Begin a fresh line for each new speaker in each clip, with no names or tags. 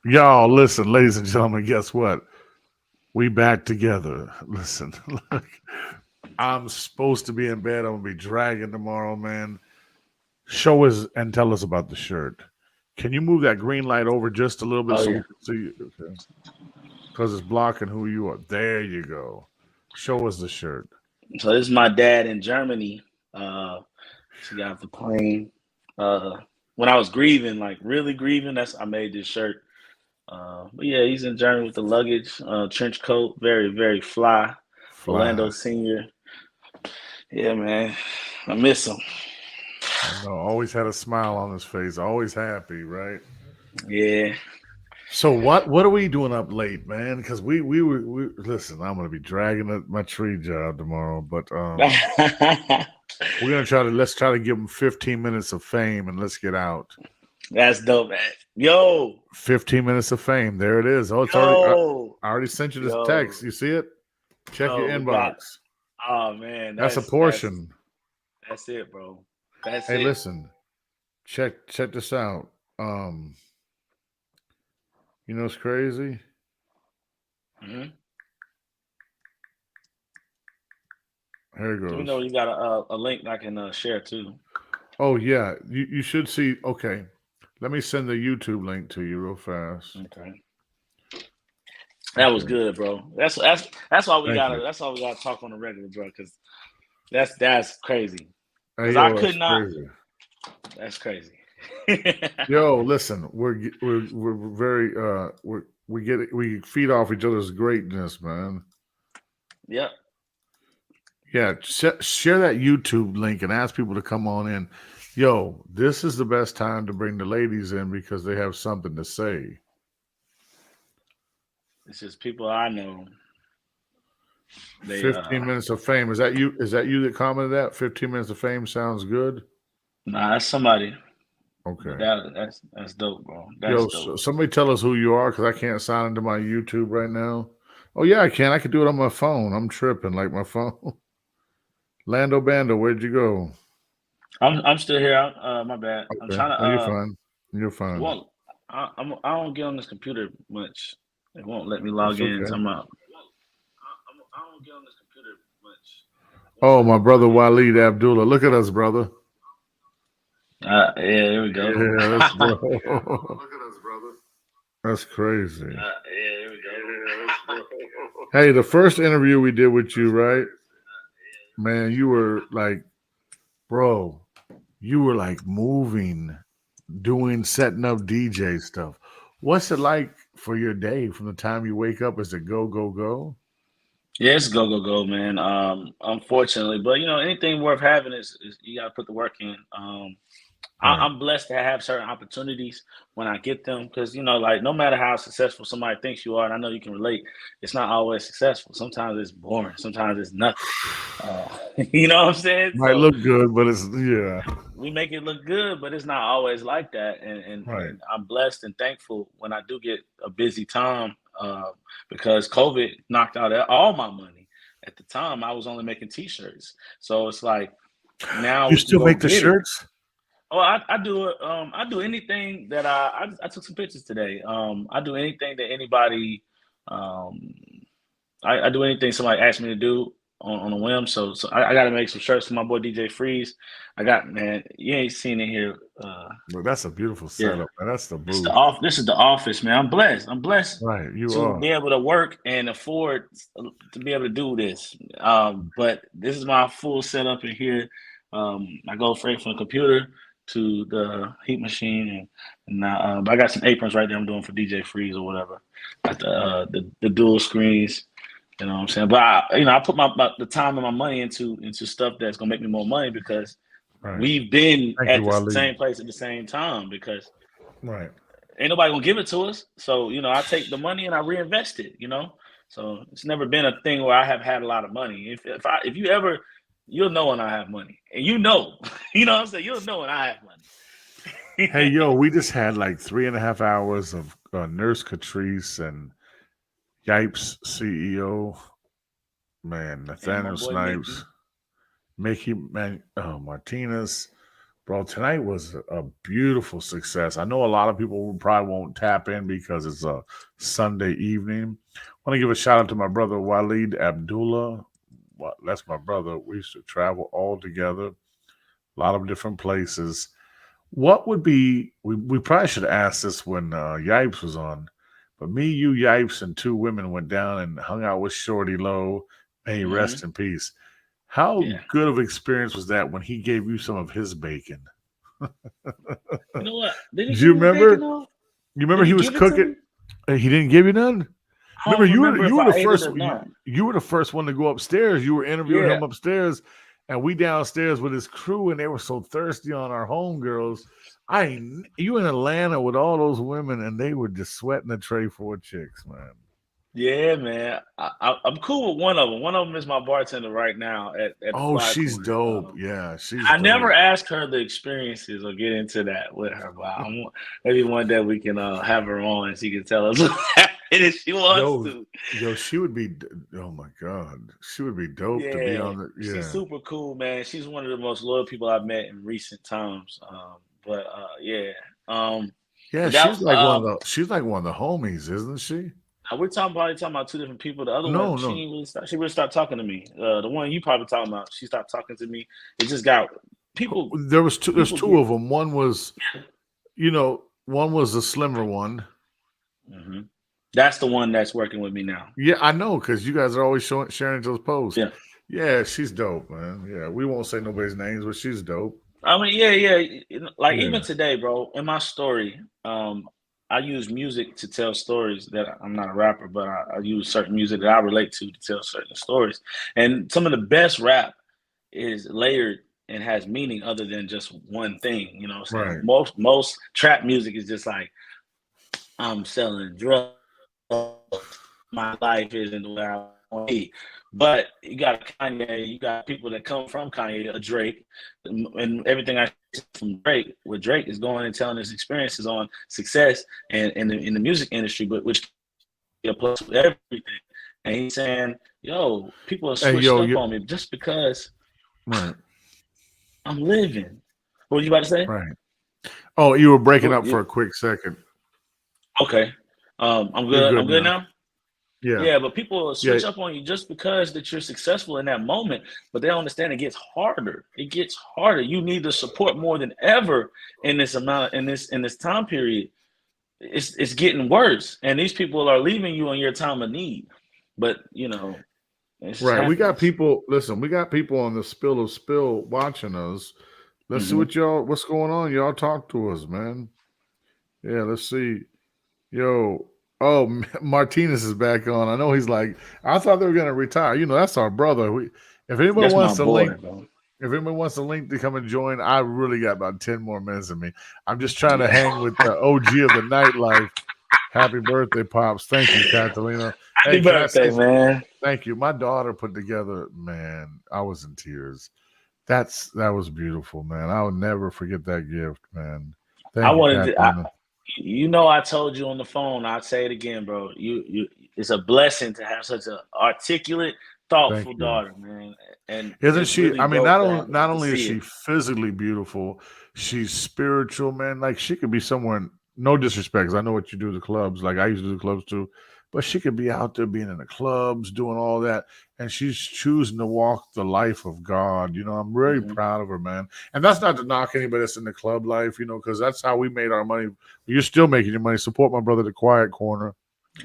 Y'all, listen, ladies and gentlemen, guess what? We back together. Listen, look, I'm supposed to be in bed. I'm gonna be dragging tomorrow, man. Show us and tell us about the shirt. Can you move that green light over just a little bit
Oh
so
yeah.
we can see you? Okay. Because it's blocking who you are. There you go. Show us the shirt.
So this is my dad in Germany. She got off the plane. Uh, when I was grieving, like really grieving, that's I made this shirt. But yeah, he's in Germany with the luggage, trench coat, very very fly.
Fly.
Orlando Senior. Yeah, man, I miss him.
I know. Always had a smile on his face. Always happy, right?
Yeah.
So what are we doing up late, man? Because we listen. I'm gonna be dragging my tree job tomorrow, but we're gonna try to let's try to give him 15 minutes of fame and let's get out.
That's dope, man. Yo,
15 minutes of fame. There it is. Oh, it's already.
yo,
I already sent you this
yo,
text. You see it? Check your
yo. We got.
inbox.
Oh man,
That's a
that's
portion.
that's it, bro. That's
Hey,
it.
listen. Check this out. You know what's crazy?
Hmm.
Here it
Let me
goes.
know you got a link I can share too.
Oh yeah, you should see. Okay, let me send the YouTube link to you real fast.
Okay, that was
Okay,
good, bro. That's why we
thank you.
gotta talk on the regular, bro. Because that's crazy.
Hey
Because I
yo,
could
that's
not.
crazy.
That's crazy.
Yo, listen, we're very we feed off each other's greatness, man.
Yep.
Yeah, share that YouTube link and ask people to come on in. Yo, this is the best time to bring the ladies in because they have something to say.
It's just people I know. They
15 minutes of fame. Is that you? Is that you that commented that? 15 minutes of fame sounds good.
nah, that's somebody. But
Okay.
that's dope, bro. That's
Yo,
dope.
somebody tell us who you are because I can't sign into my YouTube right now. Oh yeah, I can. I can do it on my phone. I'm tripping like my phone. Lando Bando, where'd you go?
I'm still here. My bad. I'm
Okay.
trying to
Oh, you're fine. You're fine.
won't I don't get on this computer much. It won't let me log
It's
in. So
okay.
I'm out. I don't get on this computer much. It won't
Oh,
let me
my
log
brother
in.
Waleed Abdullah. Look at us, brother.
Yeah, there we go.
Yeah, let's go.
Look at us, brother.
That's crazy.
Yeah, there we go.
Hey, the first interview we did with you, right? Man, you were like, bro, you were like moving, doing, setting up DJ stuff. What's it like for your day from the time you wake up? Is it go, go, go?
Yeah, it's go go go, man. Unfortunately, but anything worth having is you got to put the work in.
Right.
I'm blessed to have certain opportunities when I get them because like no matter how successful somebody thinks you are, and I know you can relate, it's not always successful. Sometimes it's boring. Sometimes it's nothing. You know what I'm saying?
Might
So
look good, but it's, yeah.
we make it look good, but it's not always like that. And and,
Right.
and I'm blessed and thankful when I do get a busy time because COVID knocked out all my money. At the time, I was only making T-shirts, so it's like now
You
we can
still
go
make the
get it.
shirts?
Oh, I do it. I do anything that I took some pictures today. I do anything that anybody. Um, I do anything somebody asks me to do on a whim. So I got to make some shirts for my boy DJ Freeze. I got man, you ain't seen it here.
Well, that's a beautiful
Yeah,
setup, man. That's the
it's the
booth.
off. This is the office, man. I'm blessed. I'm blessed
Right. You
to
are.
be able to work and afford to be able to do this. But this is my full setup in here. I go straight from the computer to the heat machine, and now I got some aprons right there. I'm doing for DJ Freeze or whatever. Got the dual screens. You know what I'm saying? But I put the time and my money into stuff that's gonna make me more money because
Right.
we've been
Thank you,
at the
Waleed.
same place at the same time because
Right.
ain't nobody gonna give it to us. So I take the money and I reinvest it. So it's never been a thing where I have had a lot of money. If you ever, you'll know when I have money, and you know what I'm saying. You'll know when I have
Hey,
money.
yo, we just had like 3.5 hours of Nurse Catrice and Yipes CEO, man,
And my
Nathaniel
boy Mickey.
Snipes, Mickey, man, oh, Martinez. Bro, tonight was a beautiful success. I know a lot of people probably won't tap in because it's a Sunday evening. I want to give a shout out to my brother Waleed Abdullah. That's my brother. We used to travel all together, a lot of different places. What would be, we probably should ask this when Yipes was on, but me, you, Yipes, and two women went down and hung out with Shorty Low. May he rest
Hmm.
in peace. How
Yeah.
good of experience was that when he gave you some of his bacon?
You know what? Did he
Do
give
you
me the bacon
remember?
though?
You remember
Did he
he was
give it to
cooking?
me?
He didn't give you none.
I
Remember,
don't remember
you
if
were
I
the
ate it
first.
or not.
You were the first one to go upstairs. You were interviewing
Yeah.
him upstairs, and we downstairs with his crew, and they were so thirsty on our homegirls. You in Atlanta with all those women, and they were just sweating the tray full of chicks, man.
Yeah, man. I'm cool with one of them. One of them is my bartender right now at the
Oh,
Quiet
she's
Corner.
dope. Yeah, she's
I never
dope.
asked her the experiences or get into that with her, but maybe one day we can have her on and she can tell us what happened if she wants
Yo,
to.
yo, she would be. Oh my god, she would be dope to be
Yeah,
on the.
she's
Yeah,
super cool, man. She's one of the most loyal people I've met in recent times. But yeah, um,
yeah.
but that
She's like one of the homies, isn't she?
we're talking about two different people. The other one,
No,
she
no.
didn't really start, she really stopped talking to me. The one you probably talking about, she stopped talking to me. It just got people.
There was two. There's
People
two
get.
of them. One was, one was the slimmer one.
Hmm. That's the one that's working with me now.
Yeah, I know because you guys are always sharing those posts.
Yeah.
Yeah, she's dope, man. Yeah, we won't say nobody's names, but she's dope.
I mean, yeah, yeah. Like even
Yeah,
today, bro, in my story, I use music to tell stories that I'm not a rapper, but I use certain music that I relate to tell certain stories. And some of the best rap is layered and has meaning other than just one thing. You know what I'm saying?
right.
Most trap music is just like I'm selling drugs. My life isn't the way I want to be. But you got Kanye, you got people that come from Kanye, a Drake, and everything I see from Drake, where Drake is going and telling his experiences on success and in the music industry, but which applies to everything. And he's saying, "Yo, people are
Hey,
switched up on me just because
right,
I'm living." What were you about to say?
right. Oh, you were breaking up
You-
for a quick second.
Okay, I'm
You're
good.
good
I'm good
now.
now.
Yeah,
Yeah, but people
yeah.
switch up on you just because that you're successful in that moment, but they don't understand it gets harder. It gets harder. You need the support more than ever in this amount in this time period. It's getting worse, and these people are leaving you in your time of need. But it just
Right. We got
happens.
people. Listen, we got people on the spill of spill watching us. Let's see
Hmm.
what's going on. Y'all talk to us, man. Yeah, let's see. Yo, oh, Martinez is back on. I know he's like, I thought they were gonna retire. That's our brother. If anybody
That's my
wants to
boy,
link,
bro.
if anybody wants to link to come and join, I really got about 10 more minutes in me. I'm just trying to hang with the OG of the nightlife. Happy birthday, pops! Thank you, Catalina.
Happy
Hey, can I
birthday,
say
man.
thank you? My daughter put together. Man, I was in tears. That was beautiful, man. I will never forget that gift, man.
I
Thank you,
wanted to.
Catalina.
I told you on the phone. I'll say it again, bro. It's a blessing to have such an articulate,
Thank
thoughtful
you.
daughter, man. And
Isn't
it's
she?
really
I mean,
dope to have
not
to
only is
see
she
it.
physically beautiful, she's spiritual, man. Like she could be somewhere. No disrespect, 'cause I know what you do to the clubs. Like I used to do the clubs too, but she could be out there being in the clubs, doing all that, and she's choosing to walk the life of God. I'm very
Hmm.
proud of her, man. And that's not to knock anybody that's in the club life, because that's how we made our money. You're still making your money. Support my brother, the Quiet Corner.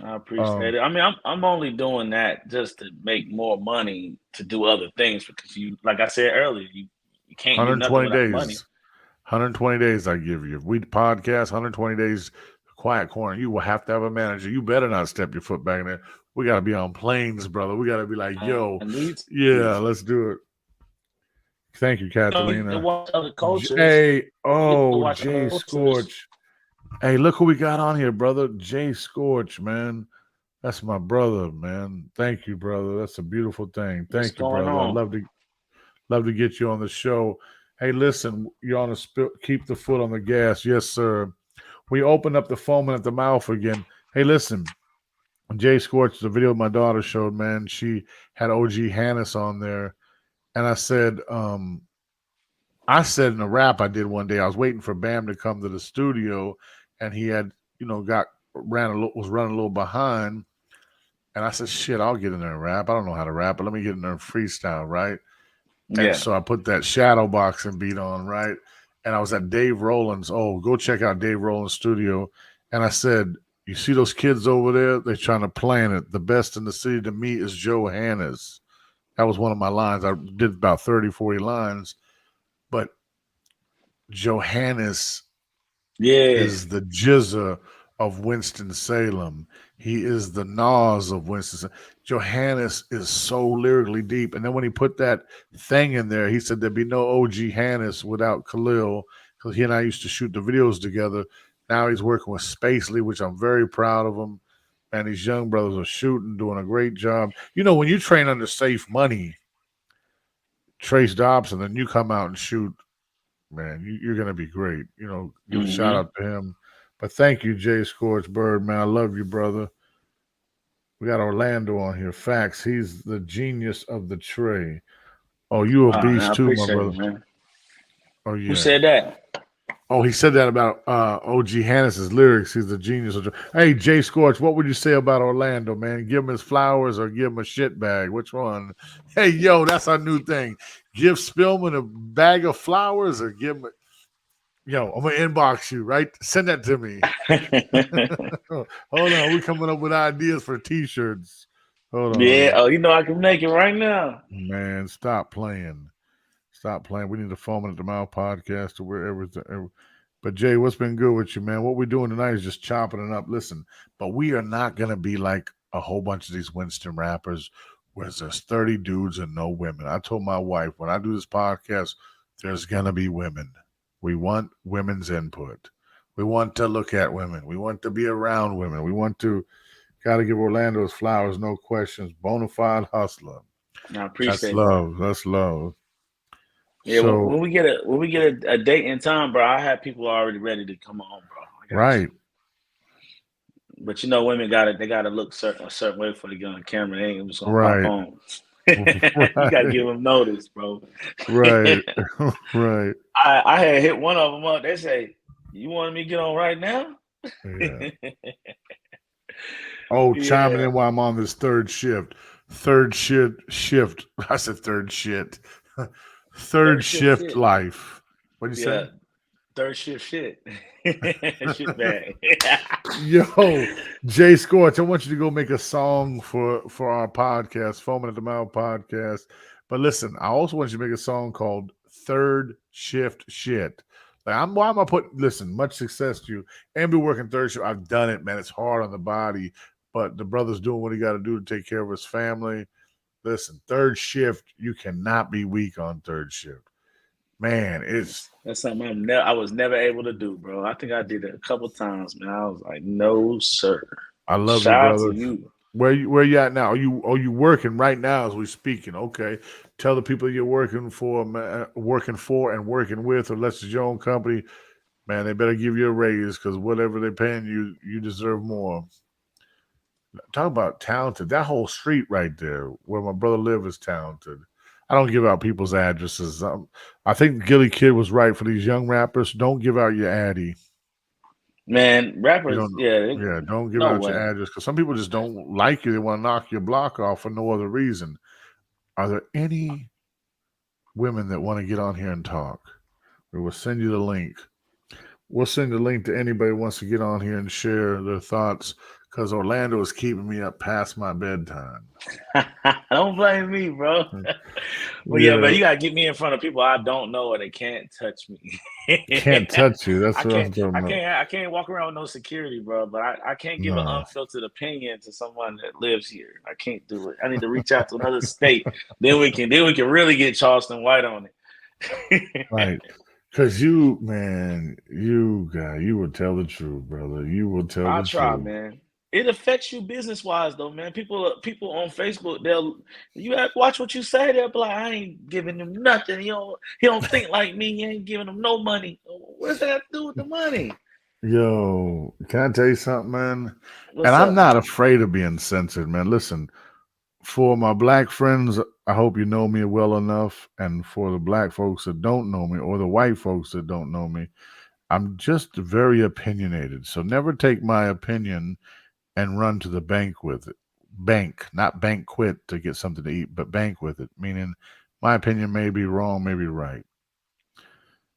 I appreciate
Um,
it. I mean, I'm only doing that just to make more money to do other things because like I said earlier, you can't do nothing
120
without money.
days. 120 days I give you. If we podcast 120 days, Quiet Corner, you will have to have a manager. You better not step your foot back in there. We got to be on planes, brother. We got to be like,
I
yo,
need to.
yeah, let's do it. Thank you,
You get to
Catalina.
watch other cultures.
Hey,
You get to
oh,
watch other
Jay
cultures.
Scorch. Hey, look who we got on here, brother. Jay Scorch, man. That's my brother, man. Thank you, brother. That's a beautiful thing.
What's
Thank you,
going
brother. I'd
on?
love to get you on the show. Hey, listen, you're on the keep the foot on the gas. Yes, sir. We opened up the foaming at the mouth again. Hey, listen, Jay Scorch, the video my daughter showed, man, she had OG Hannes on there. And I said, I said in a rap I did one day, I was waiting for Bam to come to the studio, and he had, got was running a little behind, and I said, "Shit, I'll get in there and rap. I don't know how to rap, but let me get in there and freestyle, right?" And
Yeah.
so I put that shadow boxing beat on, right? And I was at Dave Rollins. Oh, go check out Dave Rollins' studio. And I said, "You see those kids over there? They're trying to plan it. The best in the city to me is Joe Hannes." That was one of my lines. I did about 30, 40 lines. But Johannes
Yeah.
is the Jizza of Winston-Salem. He is the Nas of Winston-Salem. Johannes is so lyrically deep. And then when he put that thing in there, he said there'd be no OG Hannes without Khalil, because he and I used to shoot the videos together. Now he's working with Spacely, which I'm very proud of him. And these young brothers are shooting, doing a great job. When you train under Safe Money, Trace Dobson, and you come out and shoot, man, you're going to be great. Give a shout
Hmm.
out to him. But thank you, Jay Scorch Bird, man. I love you, brother. We got Orlando on here. Facts. He's the genius of the tray. Oh, you a
I
beast too, my
appreciate
brother.
it, man.
Oh,
Who
yeah.
said that?
Oh, he said that about OG Hannes's lyrics. He's the genius of the tray. Hey, Jay Scorch, what would you say about Orlando, man? Give him his flowers or give him a shit bag? Which one? Hey, yo, that's our new thing. Give Spillman a bag of flowers or give him Yo, I'm gonna inbox you, right? Send that to me. Hold on, we're coming up with ideas for T-shirts. Hold
Yeah.
on,
Oh, I can make it right now.
man. Stop playing. Stop playing. We need to foam at the mouth podcast or wherever. But Jay, what's been good with you, man? What we're doing tonight is just chopping it up. Listen, but we are not gonna be like a whole bunch of these Winston rappers, where there's 30 dudes and no women. I told my wife when I do this podcast, there's gonna be women. We want women's input. We want to look at women. We want to be around women. We want to got to give Orlando his flowers, no questions. Bona fide hustler.
I
That's
appreciate that.
love. That's love.
Yeah,
So
when we get a date and time, bro, I have people already ready to come on, bro. I got you.
right,
But women they gotta look a certain way before they get on camera. They ain't just gonna pop
right,
on. You gotta
right,
give them notice, bro.
right, right.
I had hit one of them up. They say, "You want me to get on right now?"
Yeah. Oh, chiming
Yeah,
in while I'm on this third shift. Third shift. I said third shit. Third
third shift
shift
shit.
life. What do you say?
Yeah, third shift shit. Shit bag.
Yo, Jay Scorch, I want you to go make a song for our podcast, Foaming at the Mouth podcast. But listen, I also want you to make a song called Third Shift Shit. Why am I putting? Listen, much success to you. And be working third shift. I've done it, man. It's hard on the body, but the brother's doing what he got to do to take care of his family. Listen, third shift, you cannot be weak on third shift, man.
That's something I was never able to do, bro. I think I did it a couple times, man. I was like, no, sir.
I love you,
Shout out to
brother.
you.
Where you at now? Are you working right now as we speaking? Okay. Tell the people you're working for, man, working for and working with, unless it's your own company, man, they better give you a raise because whatever they're paying you, you deserve more. Talk about talented. That whole street right there where my brother live is talented. I don't give out people's addresses. I think Gilly Kid was right for these young rappers. Don't give out your addy.
Man,
You
rappers,
don't.
yeah,
Yeah, don't give
no
out your
way.
address because some people just don't like you. They want to knock your block off for no other reason. Are there any women that want to get on here and talk? We will send you the link. We'll send the link to anybody who wants to get on here and share their thoughts because Orlando is keeping me up past my bedtime.
Don't blame me, bro. But yeah,
Yeah,
man, you gotta get me in front of people I don't know or they can't touch me.
can't touch you. That's what I'm talking about.
I can't walk around with no security, bro. But I can't give an
No.
unfiltered opinion to someone that lives here. I can't do it. I need to reach out to another state. Then we can really get Charleston White on it.
Right. Because you, man, you will tell the truth, brother. You will tell
I
the
try,
truth.
man. It affects you business wise though, man. People on Facebook, you have, watch what you say. They'll be like, I ain't giving him nothing. He don't think like me. He ain't giving him no money. What's that have to do with the money?
Yo, can I tell you something, man? And
What's
I'm
up,
not
man?
afraid of being censored, man. Listen, For my black friends, I hope you know me well enough. And for the black folks that don't know me, or the white folks that don't know me, I'm just very opinionated. So never take my opinion and run to the bank with it. Bank, not banquet to get something to eat, but bank with it. Meaning, my opinion may be wrong, may be right.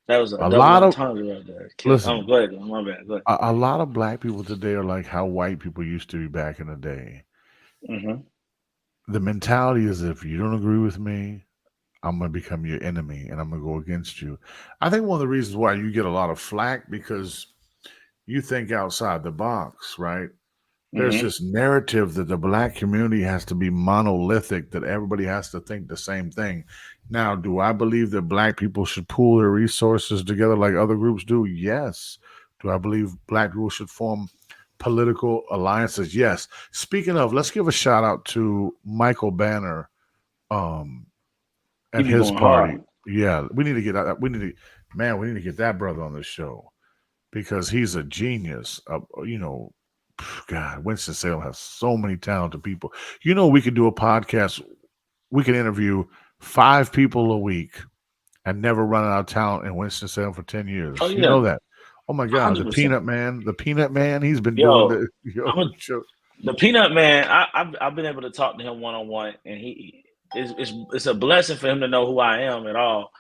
That was a
A
double
lot of
entendre right there.
listen,
Go ahead. My bad. Go ahead.
a lot of black people today are like how white people used to be back in the day.
Hmm.
The mentality is if you don't agree with me, I'm gonna become your enemy and I'm gonna go against you. I think one of the reasons why you get a lot of flack because you think outside the box, right? There's
Hmm.
this narrative that the black community has to be monolithic, that everybody has to think the same thing. Now, do I believe that black people should pool their resources together like other groups do? Yes. Do I believe black people should form political alliances? Yes. Speaking of, let's give a shout out to Michael Banner um,
He
at
be
his
going
party.
hard.
Yeah, we need to get that. We need to get that brother on the show because he's a genius. God, Winston Salem has so many talented people. We could do a podcast. We could interview 5 people a week and never run out of talent in Winston Salem for 10 years.
Oh
You know
yeah,
that. Oh my God,
100%.
The Peanut Man. He's been doing
Yo,
the
I'm a,
show.
the Peanut Man. I've been able to talk to him one on one, and it's a blessing for him to know who I am at all.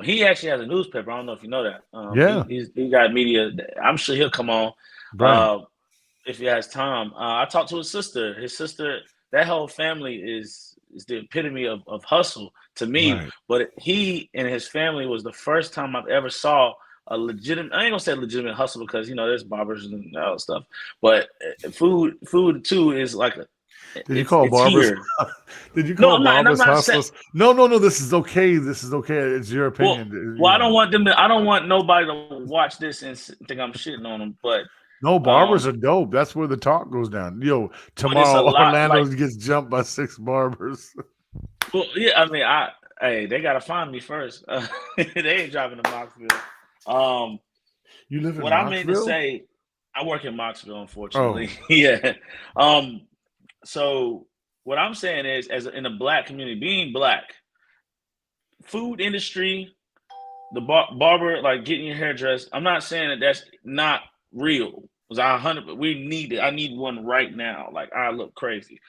He actually has a newspaper. I don't know if you know that.
Yeah,
He got media. I'm sure he'll come on.
right,
Uh, if he has time. I talked to his sister. His sister, that whole family is the epitome of hustle to me.
right.
But he and his family was the first time I've ever saw a legitimate. I ain't gonna say legitimate hustle because there's barbers and all that stuff. But food too is like
Did you call
it's
barbers?
here.
Did you
No,
call
I'm
barbers
not saying.
hustlers? No, no, no. This is okay. This is okay. It's your
Well,
opinion.
I don't want them to. I don't want nobody to watch this and think I'm shitting on them.
No, barbers
Um,
are dope. That's where the talk goes down. Yo,
but it's a
tomorrow
lot.
Orlando
Like,
gets jumped by 6 barbers.
well, yeah, I mean, hey, they gotta find me first. They ain't driving to Knoxville. Um,
You live in
what I meant to
Knoxville?
say, I work in Knoxville, unfortunately.
Oh,
Yeah. Um, so what I'm saying is, in the black community, being black, food industry, the barber, like getting your hair dressed. I'm not saying that that's not real. Because we need it. I need one right now. Like I look crazy.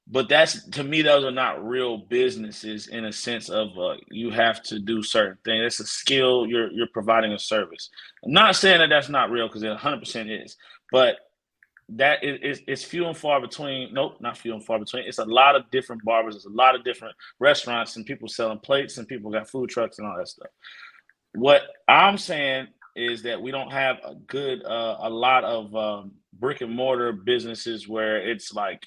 But that's to me, those are not real businesses in a sense of you have to do certain things. It's a skill. You're providing a service. I'm not saying that that's not real because it 100% is, but that is it's few and far between. Nope, not few and far between. It's a lot of different barbers. There's a lot of different restaurants and people selling plates and people got food trucks and all that stuff. What I'm saying is that we don't have a lot of brick and mortar businesses where it's like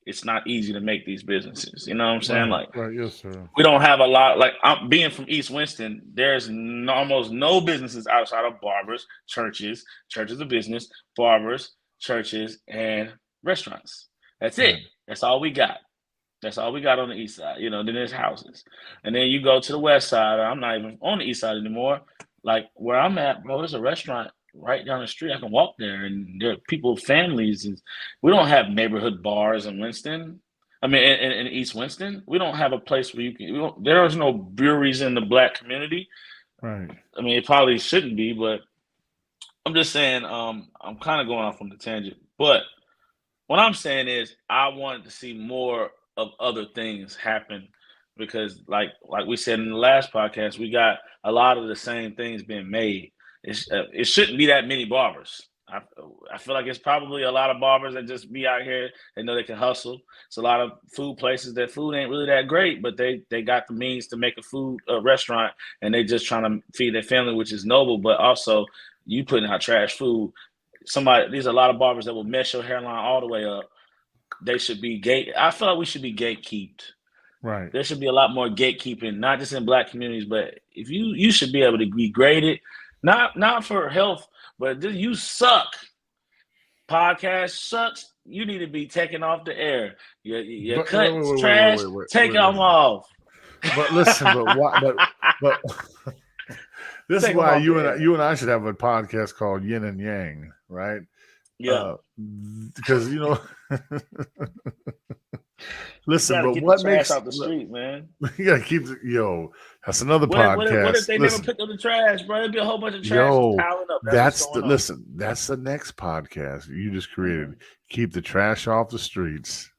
it's not easy to make these businesses. You know what I'm saying?
right,
Like
right. Yes, sir.
we don't have a lot. Like I'm being from East Winston, there's almost no businesses outside of barbers, churches of business, barbers, churches, and restaurants. That's it.
Right.
That's all we got. That's all we got on the east side. Then there's houses. And then you go to the west side. I'm not even on the east side anymore. Like where I'm at, bro, there's a restaurant right down the street. I can walk there and there are people, families. And we don't have neighborhood bars in Winston. I mean, in East Winston, we don't have a place where there's no breweries in the black community.
Right.
I mean, it probably shouldn't be, but I'm just saying, I'm kind of going off on the tangent. But what I'm saying is I wanted to see more of other things happen because like we said in the last podcast, we got a lot of the same things being made. It shouldn't be that many barbers. I feel like it's probably a lot of barbers that just be out here. They know they can hustle. It's a lot of food places that food ain't really that great, but they got the means to make a restaurant, and they just trying to feed their family, which is noble. But also, you putting out trash food. There's a lot of barbers that will mess your hairline all the way up. They should be gate. I feel like we should be gatekeeped.
Right.
There should be a lot more gatekeeping, not just in black communities, but if you should be able to be graded, not for health, but you suck. Podcast sucks. You need to be taken off the air. Your
But wait, wait,
cuts
wait, wait, wait,
trash.
wait, wait,
Take
wait,
them
wait.
off.
But listen, but why? But this is
Take them
why
off the air.
you and I should have a podcast called Yin and Yang, right?
Yeah.
Because Listen,
gotta
but
keep the
what
trash
makes
out the street, man.
you gotta keep that's another
What if
podcast.
they never
Listen,
picked up the trash, bro? There'd be a whole bunch of trash just
yo,
piling up. That's what's going on.
that's the next podcast you just created.
Mhm.
Keep the trash off the streets.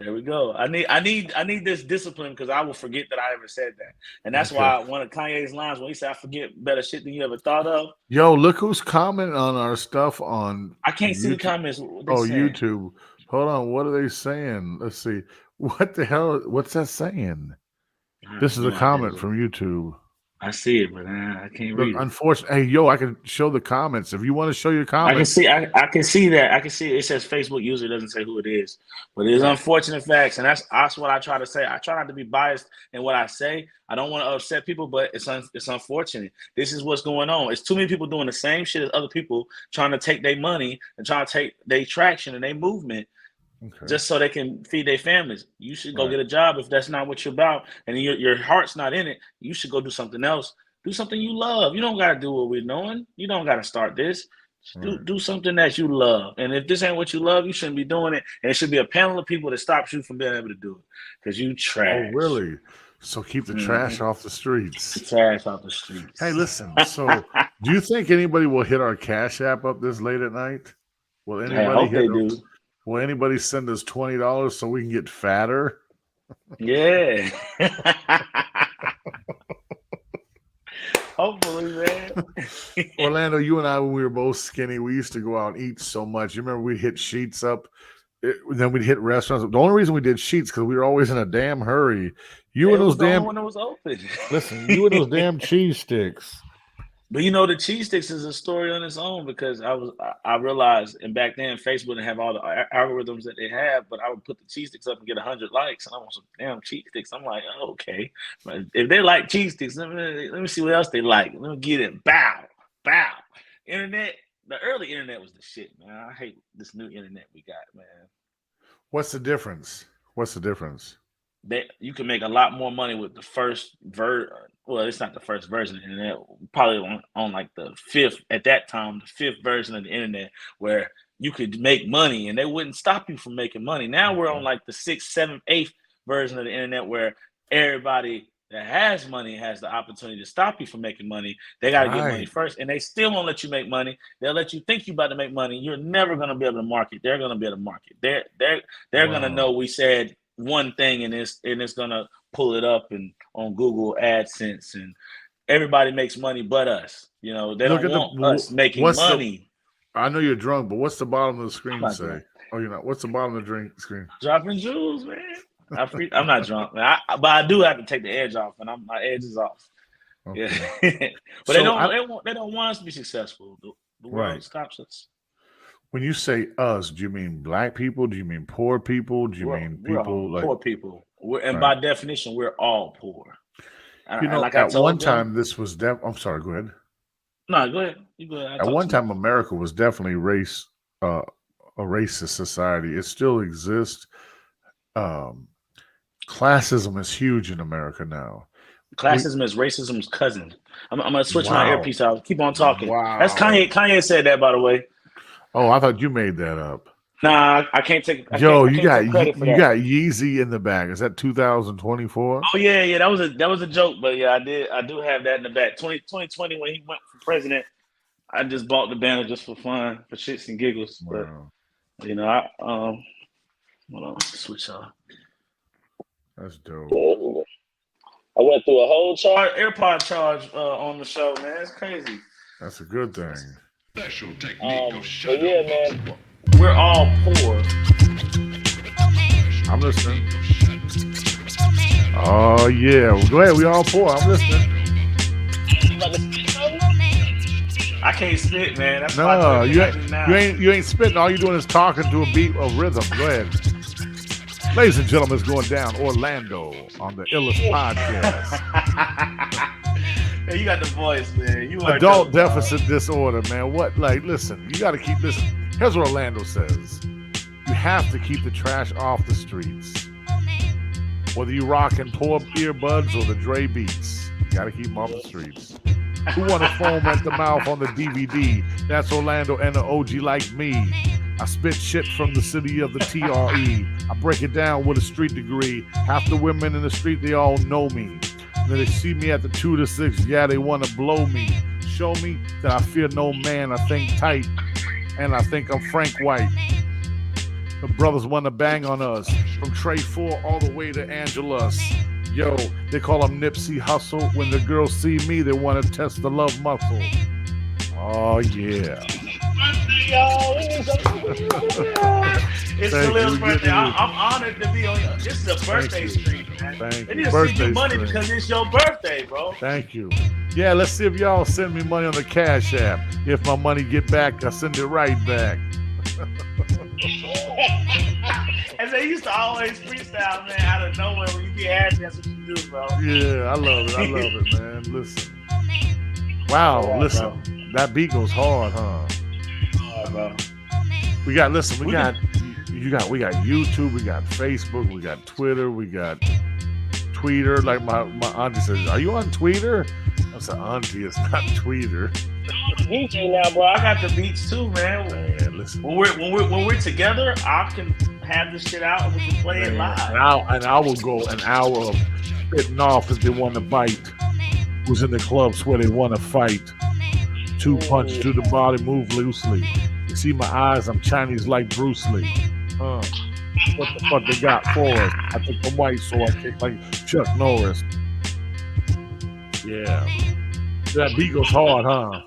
There we go. I need this discipline because I will forget that I ever said that, and that's
Okay.
why one of Kanye's lines when he said, "I forget better shit than you ever thought of."
Yo, look who's commenting on our stuff on
I can't see the
YouTube.
comments. What they
Oh,
saying?
YouTube. Hold on. What are they saying? Let's see. What the hell? What's that saying?
I
This
have
is a
no
comment
idea.
from YouTube.
I see it, but I can't
Look,
read it.
unfortunately, hey, yo, I can show the comments. If you want to show your
I can
comments,
see. I can see that. I can see it. It says Facebook user. It doesn't say who it is, but it is
Right.
unfortunate facts, and that's what I try to say. I try not to be biased in what I say. I don't want to upset people, but it's unfortunate. This is what's going on. It's too many people doing the same shit as other people, trying to take their money and trying to take their traction and their movement
okay.
just so they can feed their families. You should go
Right.
get a job if that's not what you're about, and your heart's not in it. You should go do something else. Do something you love. You don't got to do what we're doing. You don't got to start this.
Right.
Do something that you love. And if this ain't what you love, you shouldn't be doing it. And it should be a panel of people that stops you from being able to do it because you trash.
Oh, really? So keep the trash off the streets.
Trash off the streets.
Hey, listen. So, do you think anybody will hit our Cash App up this late at night? Will anybody
I hope
hit
they
them?
do.
Will anybody send us $20 so we can get fatter?
Yeah. Hopefully, man.
Orlando, you and I, when we were both skinny, we used to go out and eat so much. You remember we'd hit Sheets up, then we'd hit restaurants. The only reason we did Sheets because we were always in a damn hurry. You and those damn
one that was open.
Listen, you and those damn cheese sticks.
But you know, the cheese sticks is a story on its own because I realized, and back then Facebook didn't have all the algorithms that they have, but I would put the cheese sticks up and get 100 likes, and I want some damn cheese sticks. I'm like, oh, okay, but if they like cheese sticks, let me see what else they like. Let me get it. Bow. Internet, the early internet was the shit, man. I hate this new internet we got, man.
What's the difference?
You can make a lot more money with the first version. Well, it's not the first version of the internet. Probably on like the fifth at that time, the fifth version of the internet, where you could make money and they wouldn't stop you from making money. Now we're on like the 6th, 7th, 8th version of the internet, where everybody that has money has the opportunity to stop you from making money. They got to get money first, and they still won't let you make money. They'll let you think you're about to make money. You're never going to be able to market. They're going to be able to market. They're going to know we said one thing and it's gonna pull it up and on Google AdSense, and everybody makes money but us. You know, they don't want us making money.
I know you're drunk, but what's the bottom of the screen say?
Drunk.
Oh, you're not. What's the bottom of the drink screen?
Dropping jewels, man. I'm not drunk, man. But I do have to take the edge off, and my edge is off. Okay. Yeah. But so they don't want us to be successful. The world stops us.
When you say us, do you mean black people? Do you mean poor people? Do you mean people like
poor people? By definition, we're all poor.
You know, at one time, this was I'm sorry. Go ahead.
No, go ahead. You go ahead.
At one time, America was definitely a racist society. It still exists. Classism is huge in America now.
Classism is racism's cousin. I'm gonna switch my earpiece out. Keep on talking. That's Kanye. Kanye said that, by the way.
Oh, I thought you made that up.
Nah, I can't take.
You got Yeezy in the back. Is that 2024?
Oh yeah. That was a joke, but yeah, I do have that in the back. 2020 when he went for president, I just bought the banner just for fun, for shits and giggles. Wow. But you know, hold on, switch off.
That's dope.
I went through a whole AirPod charge on the show, man. It's crazy.
That's a good thing.
Special technique of
but yeah, man, we're all poor.
I'm listening. Oh yeah, well, go ahead. We all poor. I'm listening.
I can't spit, man. That's
no, you ain't spitting. All you're doing is talking to a beat of rhythm. Go ahead. Ladies and gentlemen, it's going down Orlando on the Illest Podcast.
Hey, you got the voice, man. You
adult deficit disorder, man. Listen, you got to keep this. Here's what Orlando says. You have to keep the trash off the streets. Whether you rocking poor earbuds or the Dre beats, you got to keep them off the streets. Who want to foam at the mouth on the DVD? That's Orlando and the OG like me. I spit shit from the city of the TRE. I break it down with a street degree. Half the women in the street, they all know me. And then they see me at the 2 to 6, yeah, they want to blow me. Show me that I fear no man, I think tight, and I think I'm Frank White. The brothers want to bang on us, from Trey 4 all the way to Angelus. Yo, they call him Nipsey Hussle. When the girls see me, they want to test the love muscle. Oh, yeah.
It's Khalil's birthday. I'm honored to be on your. This is a birthday stream, man.
Thank
They
you.
need to send you money because it's your birthday, bro.
Thank you. Yeah, let's see if y'all send me money on the Cash App. If my money get back, I send it right back.
And they used to always freestyle, man, out of nowhere when you get happy. That's what you do, bro.
Yeah, I love it, man. Listen. Wow, listen.
Bro.
That beat goes hard, huh?
Bro.
We got YouTube, we got Facebook, we got Twitter, we got Tweeter. Like my auntie says, are you on Tweeter? I said, auntie, it's not Tweeter.
DJ now, bro. I got the beats too, man.
Man, listen.
When we're together, I can have this shit out and we can play it live.
And I will go an hour of spitting off if they want to bite. Who's in the clubs where they want to fight? 2 punch to the body, move loosely. You see my eyes, I'm Chinese like Bruce Lee. What the fuck they got for us? I think I'm white, so I kick like Chuck Norris. Yeah. That beat goes hard, huh?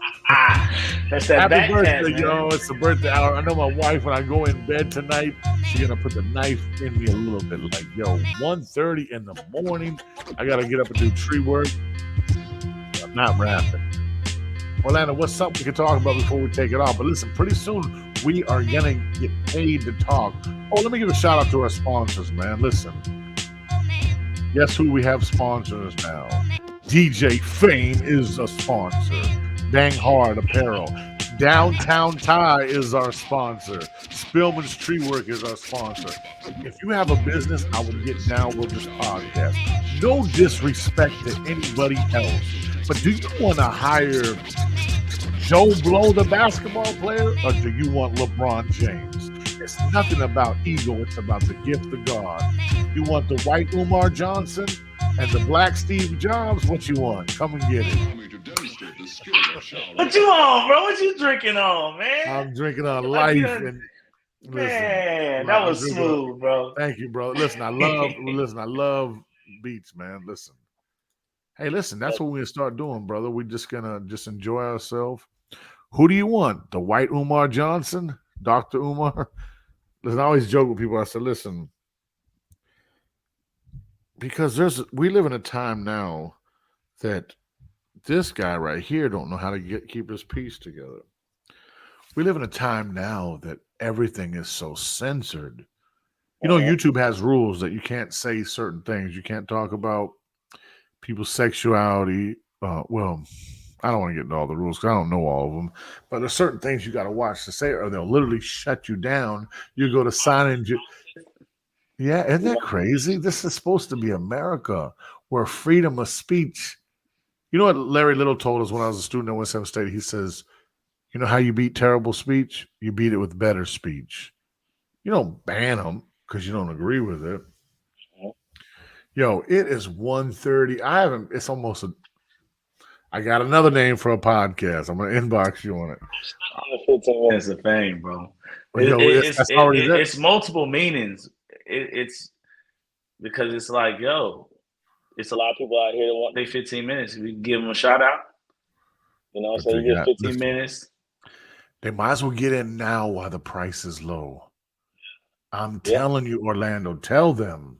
That's that
Happy birthday,
man.
yo. It's the birthday hour. I know my wife, when I go in bed tonight, she's going to put the knife in me a little bit. Like, yo, 1:30 in the morning, I got to get up and do tree work. I'm not rapping. Orlando, what's something we can talk about before we take it off? But listen, pretty soon we are going to get paid to talk. Oh, let me give a shout out to our sponsors, man. Listen. Guess who we have sponsors now? DJ Fame is a sponsor. Bang Hard Apparel. Downtown Tie is our sponsor. Spillman's Tree Work is our sponsor. If you have a business, I will get down with this podcast. No disrespect to anybody else. But do you want to hire Joe Blow, the basketball player, or do you want LeBron James? It's nothing about ego. It's about the gift of God. You want the white Umar Johnson and the black Steve Jobs? What you want? Come and get it.
What you on, bro? What you drinking on, man?
I'm drinking on life. And listen,
man, that was smooth, bro.
Thank you, bro. Listen, I love beats, man. Listen. Hey, listen, that's what we're going to start doing, brother. We're just going to enjoy ourselves. Who do you want? The white Umar Johnson? Dr. Umar? Listen, I always joke with people. I said, listen, because we live in a time now that this guy right here don't know how to keep his piece together. We live in a time now that everything is so censored. You know, YouTube has rules that you can't say certain things. You can't talk about people's sexuality. Well, I don't want to get into all the rules because I don't know all of them. But there's certain things you got to watch to say, or they'll literally shut you down. You go to sign in. Yeah, isn't that crazy? This is supposed to be America, where freedom of speech. You know what Larry Little told us when I was a student at Winston State? He says, you know how you beat terrible speech? You beat it with better speech. You don't ban them because you don't agree with it. Yo, it is 1:30. It's almost I got another name for a podcast. I'm going to inbox you on it.
15 minutes of fame, bro. It's multiple meanings. It's because it's like, yo, it's a lot of people out here that want their 15 minutes. We can give them a shout out. You know, so you get 15 minutes.
They might as well get in now while the price is low. I'm telling you, Orlando, tell them.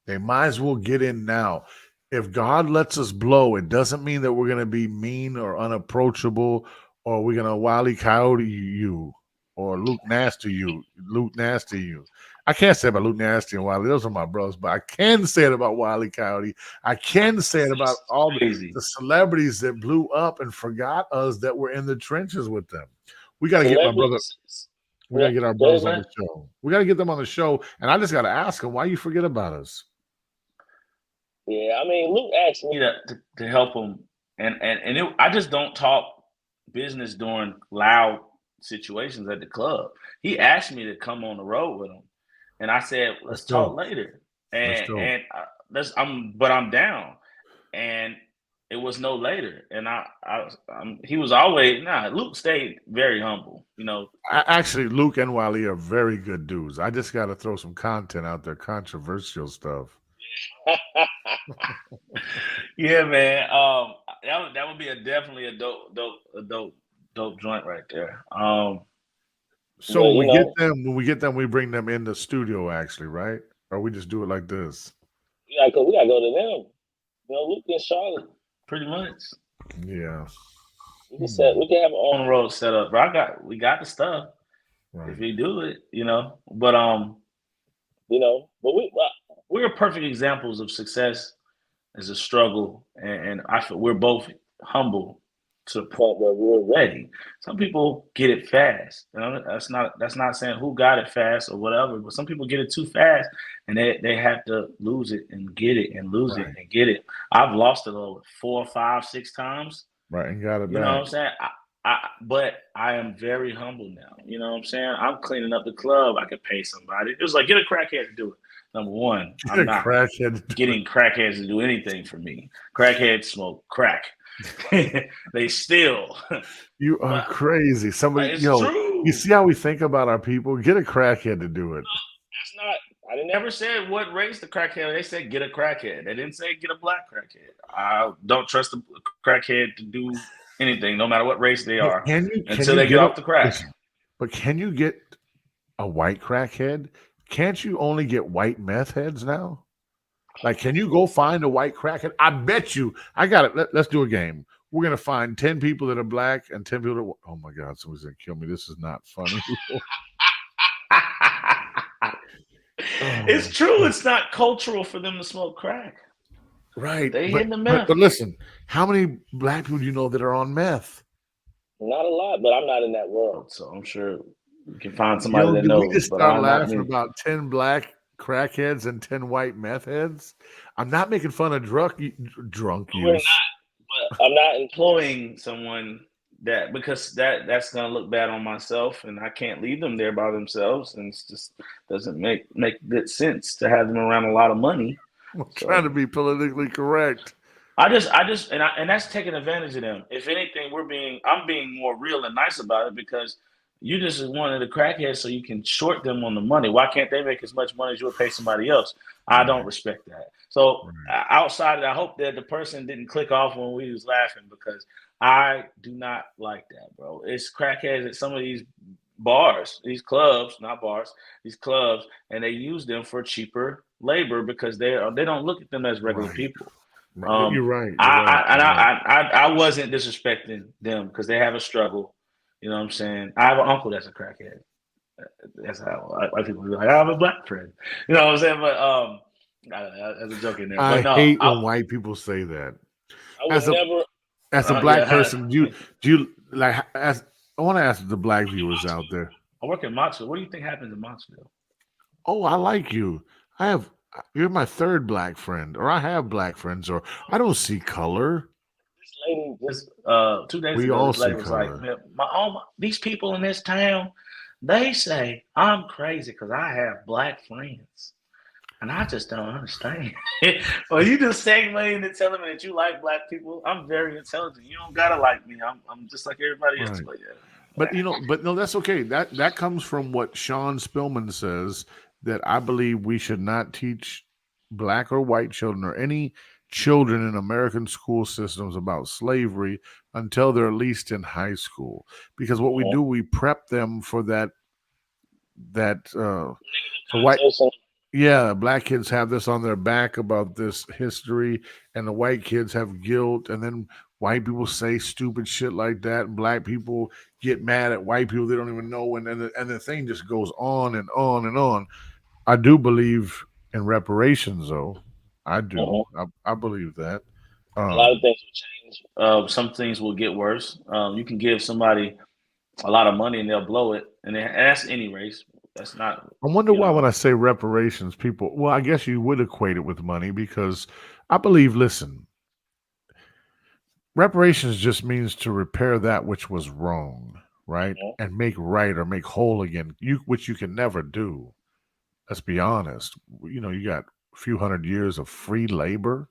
They might as well get in now. If God lets us blow, it doesn't mean that we're going to be mean or unapproachable, or we're going to Wile E. Coyote you, or Luke Nasty you. I can't say about Luke Nasty and Wile E. Those are my brothers, but I can say it about Wile E. Coyote. I can say it about all the celebrities that blew up and forgot us that were in the trenches with them. We got to get my brother. We got to get our brothers on the show. We got to get them on the show, and I just got to ask them, why you forget about us?
Yeah, I mean, Luke asked me to help him, and I just don't talk business during loud situations at the club. He asked me to come on the road with him, and I said, "Let's
That's
talk
dope.
later."
That's
And
dope.
I'm down, and it was no later. And he was always Luke stayed very humble, you know.
Actually, Luke and Wiley are very good dudes. I just got to throw some content out there, controversial stuff.
Yeah, man. That would be definitely a dope joint right there.
So
Well,
when we get them, we bring them in the studio, actually, right? Or we just do it like this.
we gotta go to them. You know, Luke and Charlotte.
pretty much.
Yeah.
We can have
On the road set up, bro. We got the stuff.
Right.
If we do it, you know. But
but
we're perfect examples of success as a struggle, and I feel we're both humble to the point where we're ready. Some people get it fast. You know, that's not saying who got it fast or whatever, but some people get it too fast and they have to lose it and get it and lose it and get it. I've lost it over 4, 5, 6 times.
Right, and got it
You know
back.
what I'm saying? But I am very humble now. You know what I'm saying? I'm cleaning up the club. I could pay somebody. It was like, get a crackhead to do it. Number one, I'm not getting crackheads to do anything for me. Crackheads smoke crack. They steal.
You are crazy. Somebody,
It's true.
you see how we think about our people? Get a crackhead to do it.
That's not. I never said what race the crackhead. They said get a crackhead. They didn't say get a black crackhead. I don't trust a crackhead to do anything, no matter what race they are, until they get off the crack.
But can you get a white crackhead? Can't you only get white meth heads now? Like, can you go find a white crackhead? I bet you. I got it. Let's do a game. We're going to find 10 people that are black and 10 people that are... Oh, my God. Someone's going to kill me. This is not funny.
It's true. It's not cultural for them to smoke crack.
Right.
They hitting the meth.
But listen, how many black people do you know that are on meth?
Not a lot, but I'm not in that world.
So I'm sure we can find somebody that knows.
We just start laughing about 10 black crackheads and 10 white meth heads. I'm not making fun of drunk use.
We're not, but I'm not
employing someone that because that's gonna look bad on myself, and I can't leave them there by themselves, and it just doesn't make good sense to have them around a lot of money.
I'm trying to be politically correct.
I just and that's taking advantage of them. If anything, I'm being more real and nice about it because you just wanted the crackheads so you can short them on the money. Why can't they make as much money as you would pay somebody else? I don't respect that. So outside of that, I hope that the person didn't click off when we was laughing because I do not like that, bro. It's crackheads at some of these bars, these clubs, not bars, these clubs, and they use them for cheaper labor because they don't look at them as regular people.
You're right.
I wasn't disrespecting them because they have a struggle. You know what I'm saying? I have an uncle that's a crackhead. That's how white people be like, I have a black friend. You know what I'm saying? But that's a joke in there.
I hate when white people say that. As a black person, do you like? I want to ask the black viewers out there.
I work in Moxville. What do you think happens in Moxville?
Oh, I like you. You're my third black friend, or I have black friends, or I don't see color.
This lady just 2 days
we
ago,
all
this lady
see
was
color.
like, these people in this town, they say I'm crazy because I have black friends. And I just don't understand. Well, you just segmenting and telling me that you like black people. I'm very intelligent. You don't gotta like me. I'm just like everybody else.
Right. But no, that's okay. That comes from what ShawnSpilman says, that I believe we should not teach black or white children or any children in American school systems about slavery until they're at least in high school. Because what we do, we prep them for that for white. Yeah, black kids have this on their back about this history, and the white kids have guilt, and then white people say stupid shit like that, and black people get mad at white people they don't even know, and the thing just goes on and on and on. I do believe in reparations, though. I do. I believe that.
A lot of things will change. Some things will get worse. You can give somebody a lot of money and they'll blow it, and that's any race. That's not.
I wonder why when I say reparations, people. Well, I guess you would equate it with money because I believe. Listen, reparations just means to repair that which was wrong, right?
Yeah.
And make right or make whole again, which you can never do. Let's be honest. You know, you got a few hundred years of free labor.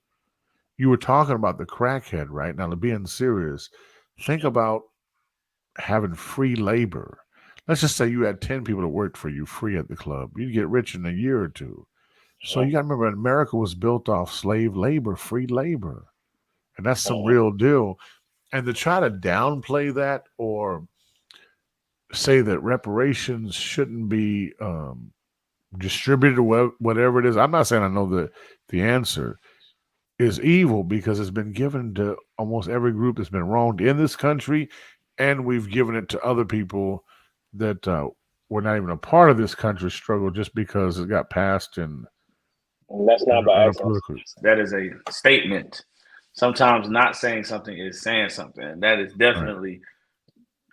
You were talking about the crackhead, right? Now, being serious, think about having free labor. Let's just say you had 10 people that worked for you free at the club. You'd get rich in a year or two. So
Yeah.
you got to remember, America was built off slave labor, free labor. And that's some
Uh-huh.
real deal. And to try to downplay that or say that reparations shouldn't be distributed or whatever it is, I'm not saying I know the answer, is evil because it's been given to almost every group that's been wronged in this country, and we've given it to other people that were not even a part of this country's struggle just because it got passed
And that's not by
in a
accident.
political.
That is a statement. Sometimes not saying something is saying something. And that is
Right,
definitely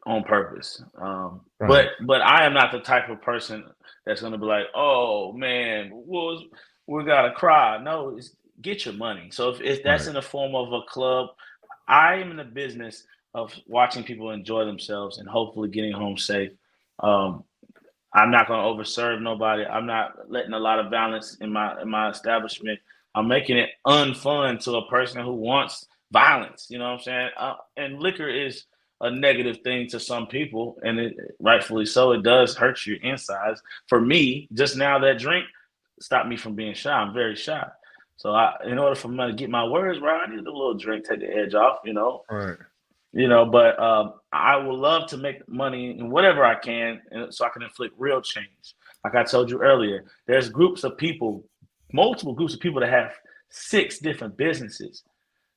on purpose.
right,
But I am not the type of person that's going to be like, oh man, we got to cry. No, it's get your money. So if that's
right.
in the form of a club, I am in the business of watching people enjoy themselves and hopefully getting home safe. Um, I'm not going to overserve nobody. I'm not letting a lot of violence in my establishment. I'm making it unfun to a person who wants violence. You know what I'm saying? And liquor is a negative thing to some people, and rightfully so. It does hurt your insides. For me, just now that drink stopped me from being shy. I'm very shy. So in order for me to get my words right, I need a little drink, take the edge off.
Right.
But I would love to make money in whatever I can, so I can inflict real change. Like I told you earlier, there's groups of people, multiple groups of people that have 6 different businesses.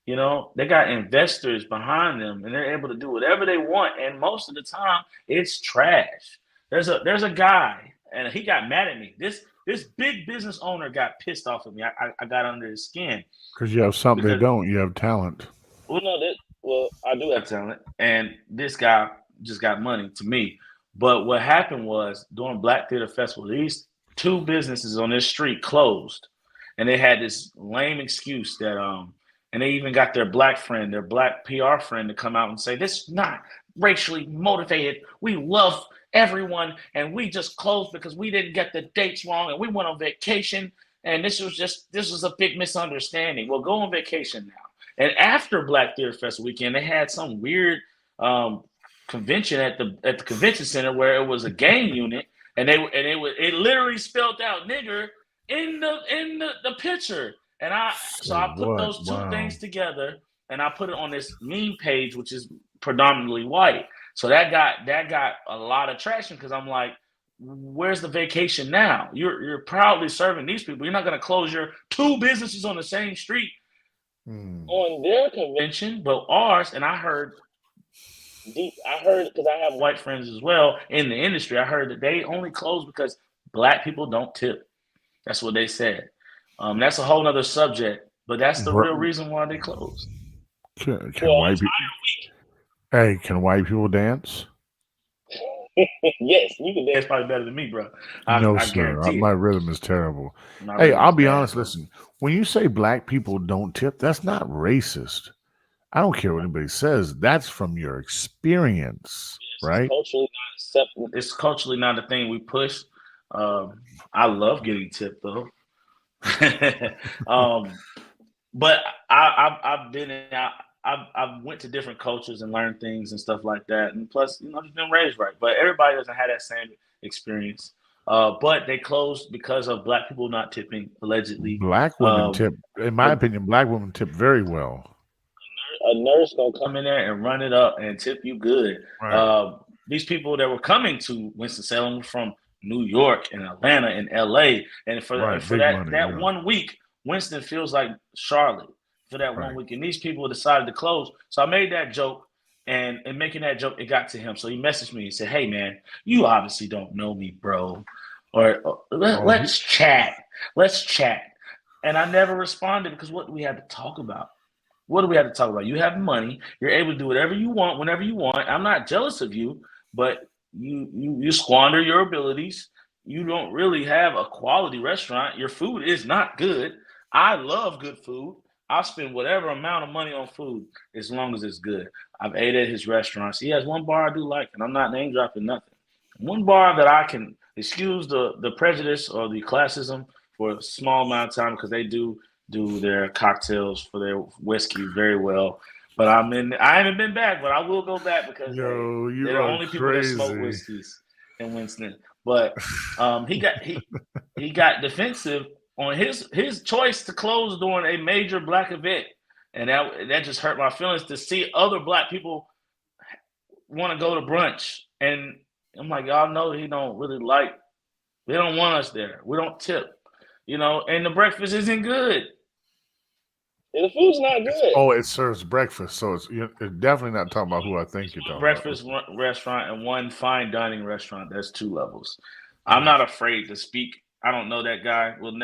They got investors behind them, and they're able to do whatever they want. And most of the time, it's trash. There's a guy, and he got mad at me. This big business owner got pissed off at me. I got under his skin
Because you have something they
because
don't. You have talent.
Well, I do have.
have talent, and this guy just got money to me. But what happened was during Black Theater Festival, these 2 businesses on this street closed, and they had this lame excuse that and they even got their black PR friend, to come out and say this is not racially motivated. We love everyone, and we just closed because we didn't get the dates wrong, and we went on vacation, and this was a big misunderstanding. Well, go on vacation now. And after Black Theater Fest weekend, they had some weird convention at the convention center where it was a gang unit, and it literally spelled out nigger in the picture. And I put
What?
those 2
Wow.
things together, and I put it on this meme page, which is predominantly white. So that got a lot of traction because I'm like, where's the vacation now? You're proudly serving these people. You're not going to close your 2 businesses on the same street.
On their convention,
But ours, and I heard
because I have
white friends as well in the industry, I heard that they only close because black people don't tip. That's what they said. That's a whole nother subject, but that's the real reason why they closed.
Can white people? Hey, can white people dance?
Yes, you can
It's
dance.
probably better than me, bro.
No,
I
sir.
guarantee
My
it.
rhythm is terrible.
My
Hey,
rhythm
I'll
is
be
bad,
honest.
bro.
Listen, when you say black people don't tip, that's not racist. I don't care what anybody says. That's from your experience, right?
Culturally not acceptable.
It's culturally not a thing we push. I love getting tipped though. But I've been in. I've went to different cultures and learned things and stuff like that. And plus, I've just been raised right. But everybody doesn't have that same experience. But they closed because of black people not tipping, allegedly.
Black women tip, in my opinion, black women tip very well.
A nurse gonna
Come in there and run it up and tip you good.
Right.
These people that were coming to Winston-Salem were from New York and Atlanta and LA. And for
Big
that
money, yeah.
1 week, Winston feels like Charlotte for that 1 week. And these people decided to close. So I made that joke. And in making that joke, it got to him. So he messaged me and said, hey, man, you obviously don't know me, bro. Or let's chat. Let's chat. And I never responded because what do we have to talk about? What do we have to talk about? You have money. You're able to do whatever you want, whenever you want. I'm not jealous of you, but you squander your abilities. You don't really have a quality restaurant. Your food is not good. I love good food. I'll spend whatever amount of money on food as long as it's good. I've ate at his restaurants. He has one bar I do like, and I'm not name dropping nothing. One bar that I can excuse the prejudice or the classism for a small amount of time because they do their cocktails for their whiskey very well. But I haven't been back, but I will go back because
Yo, you
they're the
are
only people that smoke
crazy.
whiskeys in Winston. But he got defensive on his choice to close during a major black event, and that just hurt my feelings to see other black people want to go to brunch, and I'm like, y'all know he don't really like. They don't want us there. We don't tip, and the breakfast isn't good.
And the food's not good.
Oh, it serves breakfast, so it's definitely not talking about who I think you're talking
Breakfast restaurant and one fine dining restaurant. That's 2 levels. I'm not afraid to speak. I don't know that guy. I ain't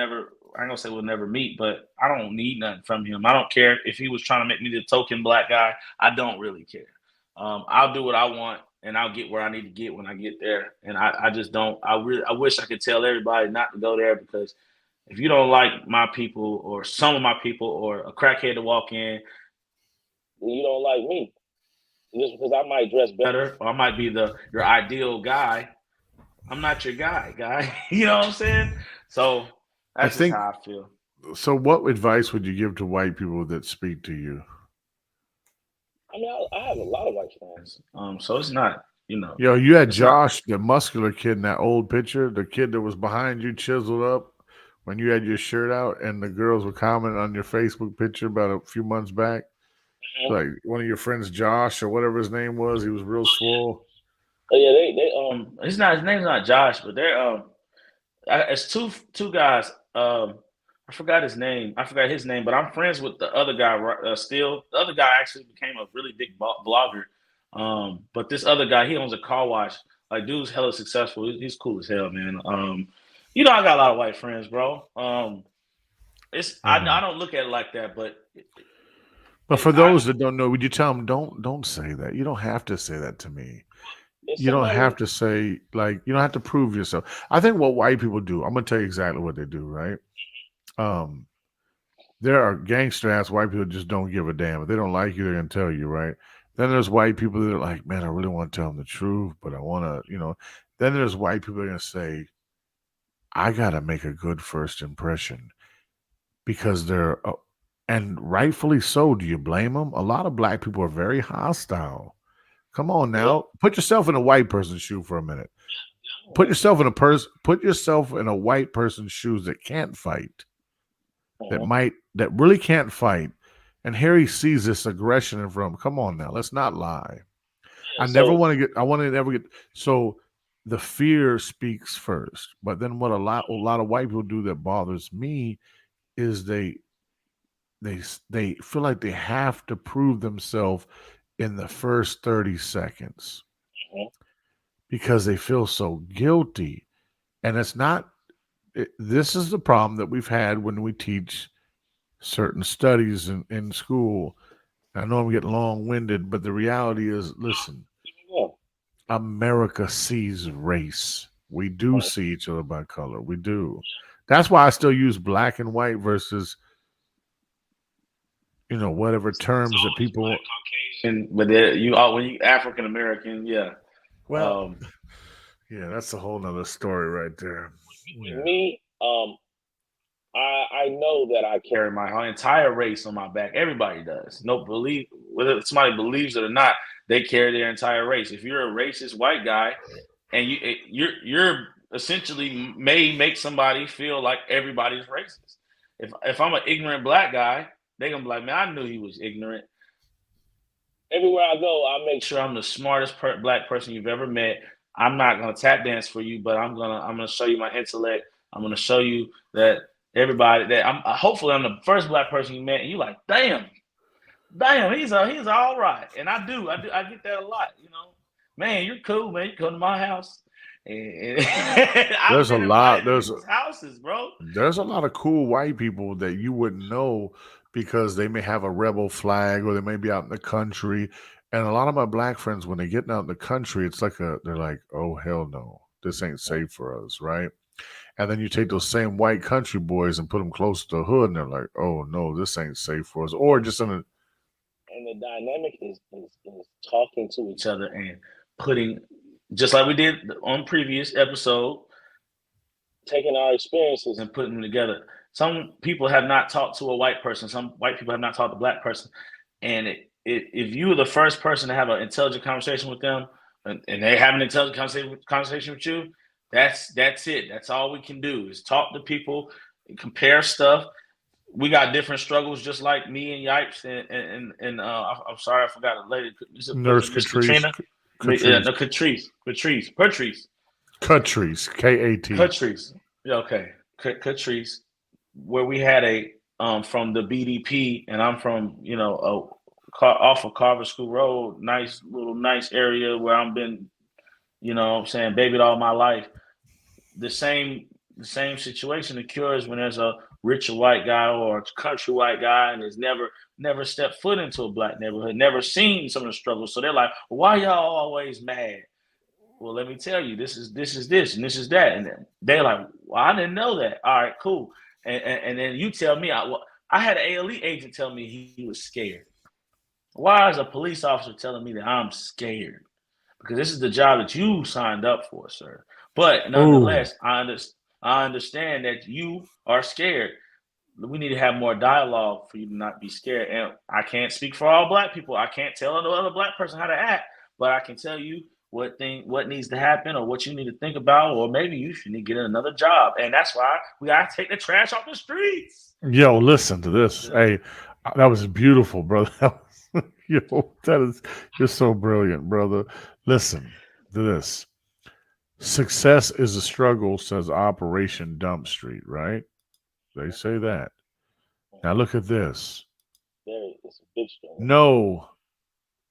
gonna say we'll never meet, but I don't need nothing from him. I don't care if he was trying to make me the token black guy. I don't really care. I'll do what I want, and I'll get where I need to get when I get there. And I just don't. I wish I could tell everybody not to go there because if you don't like my people or some of my people or a crackhead to walk in,
You don't like me. Just because I might dress better.
or I might be your ideal guy. I'm not your guy. You know what I'm saying? So that's just how I feel.
So, what advice would you give to white people that speak to you?
I mean, I have a lot of white friends.
So it's not,
Yo, you had Josh, the muscular kid in that old picture, the kid that was behind you, chiseled up when you had your shirt out, and the girls were commenting on your Facebook picture about a few months back.
Mhm.
Like one of your friends, Josh, or whatever his name was, he was real swole.
Oh yeah, they
his name's not Josh, but they're it's two guys. I forgot his name. But I'm friends with the other guy still. The other guy actually became a really big blogger. But this other guy, he owns a car wash. Like, dude's hella successful. He's cool as hell, man. I got a lot of white friends, bro. I don't look at it like that, but
for those that don't know, would you tell them don't say that? You don't have to say that to me. You don't have to say, like, you don't have to prove yourself. I think what white people do, I'm gonna tell you exactly what they do, right? There are gangster ass white people that just don't give a damn. If they don't like you, they're gonna tell you, right? Then there's white people that are like, man, I really want to tell them the truth, but I want to, Then there's white people that are gonna say, I gotta make a good first impression because they're, and rightfully so. Do you blame them? A lot of black people are very hostile. Come on now, put yourself in a white person's shoe for a minute. Put yourself in a white person's shoes that can't fight, that really can't fight. And Harry sees this aggression in front of him. Come on now, let's not lie. I want to never get. So the fear speaks first, but then what a lot of white people do that bothers me is they feel like they have to prove themselves in the first 30 seconds because they feel so guilty. And it's not, this is the problem that we've had when we teach certain studies in school. I know I'm getting long-winded, but the reality is, listen, America sees race. We do see each other by color. We do. That's why I still use black and white versus, whatever terms that people.
Caucasian, but when you African American, yeah.
Well, yeah, that's a whole nother story right there.
Me, I know that I
carry my entire race on my back. Everybody does. Whether somebody believes it or not, they carry their entire race. If you're a racist white guy, and you're essentially may make somebody feel like everybody's racist. If I'm an ignorant black guy, they're gonna be like, man, I knew he was ignorant.
Everywhere I go, I make
sure I'm the smartest black person you've ever met. I'm not gonna tap dance for you, but I'm gonna show you my intellect. I'm gonna show you that everybody that hopefully I'm the first black person you met, and you like, damn, he's all right. And I get that a lot, Man, you're cool, man. You come to my house. And
there's a lot. There's
houses, bro.
There's a lot of cool white people that you wouldn't know because they may have a rebel flag or they may be out in the country. And a lot of my black friends, when they're getting out in the country, it's like they're like, oh hell no, this ain't safe for us, right? And then you take those same white country boys and put them close to the hood, and they're like, "Oh no, this ain't safe for us." Or just in a
And the dynamic is talking to
each other and putting, just like we did on previous episode,
taking our experiences
and putting them together. Some people have not talked to a white person. Some white people have not talked to a black person. And if you were the first person to have an intelligent conversation with them, and they have an intelligent conversation with you, that's it. That's all we can do is talk to people, compare stuff. We got different struggles, just like me and Yipes and I'm sorry, I forgot a lady.
Nurse
Miss
Catrice.
Katrina? No, Catrice. Patrice.
Catrice.
Yeah, okay. Catrice, where we had from the BDP, and I'm from off of Carver School Road, nice area where I've been, what I'm saying, babied all my life. The same situation occurs when there's a richer white guy or a country white guy and has never stepped foot into a black neighborhood, never seen some of the struggles. So they're like, well, why y'all always mad? Well, let me tell you, this is this and this is that. And they're like, well, I didn't know that. All right, cool. And then you tell me, I had an ALE agent tell me he was scared. Why is a police officer telling me that I'm scared? Because this is the job that you signed up for, sir. But nonetheless, I understand that you are scared. We need to have more dialogue for you to not be scared. And I can't speak for all black people. I can't tell another black person how to act, but I can tell you what needs to happen or what you need to think about, or maybe you should need to get another job. And that's why we got to take the trash off the streets.
Yo, listen to this. Hey, that was beautiful, brother. You're so brilliant, brother. Listen to this. Success is a struggle, says Operation Dump Street, right? They say that. Now look at this.
It's a big struggle.
No,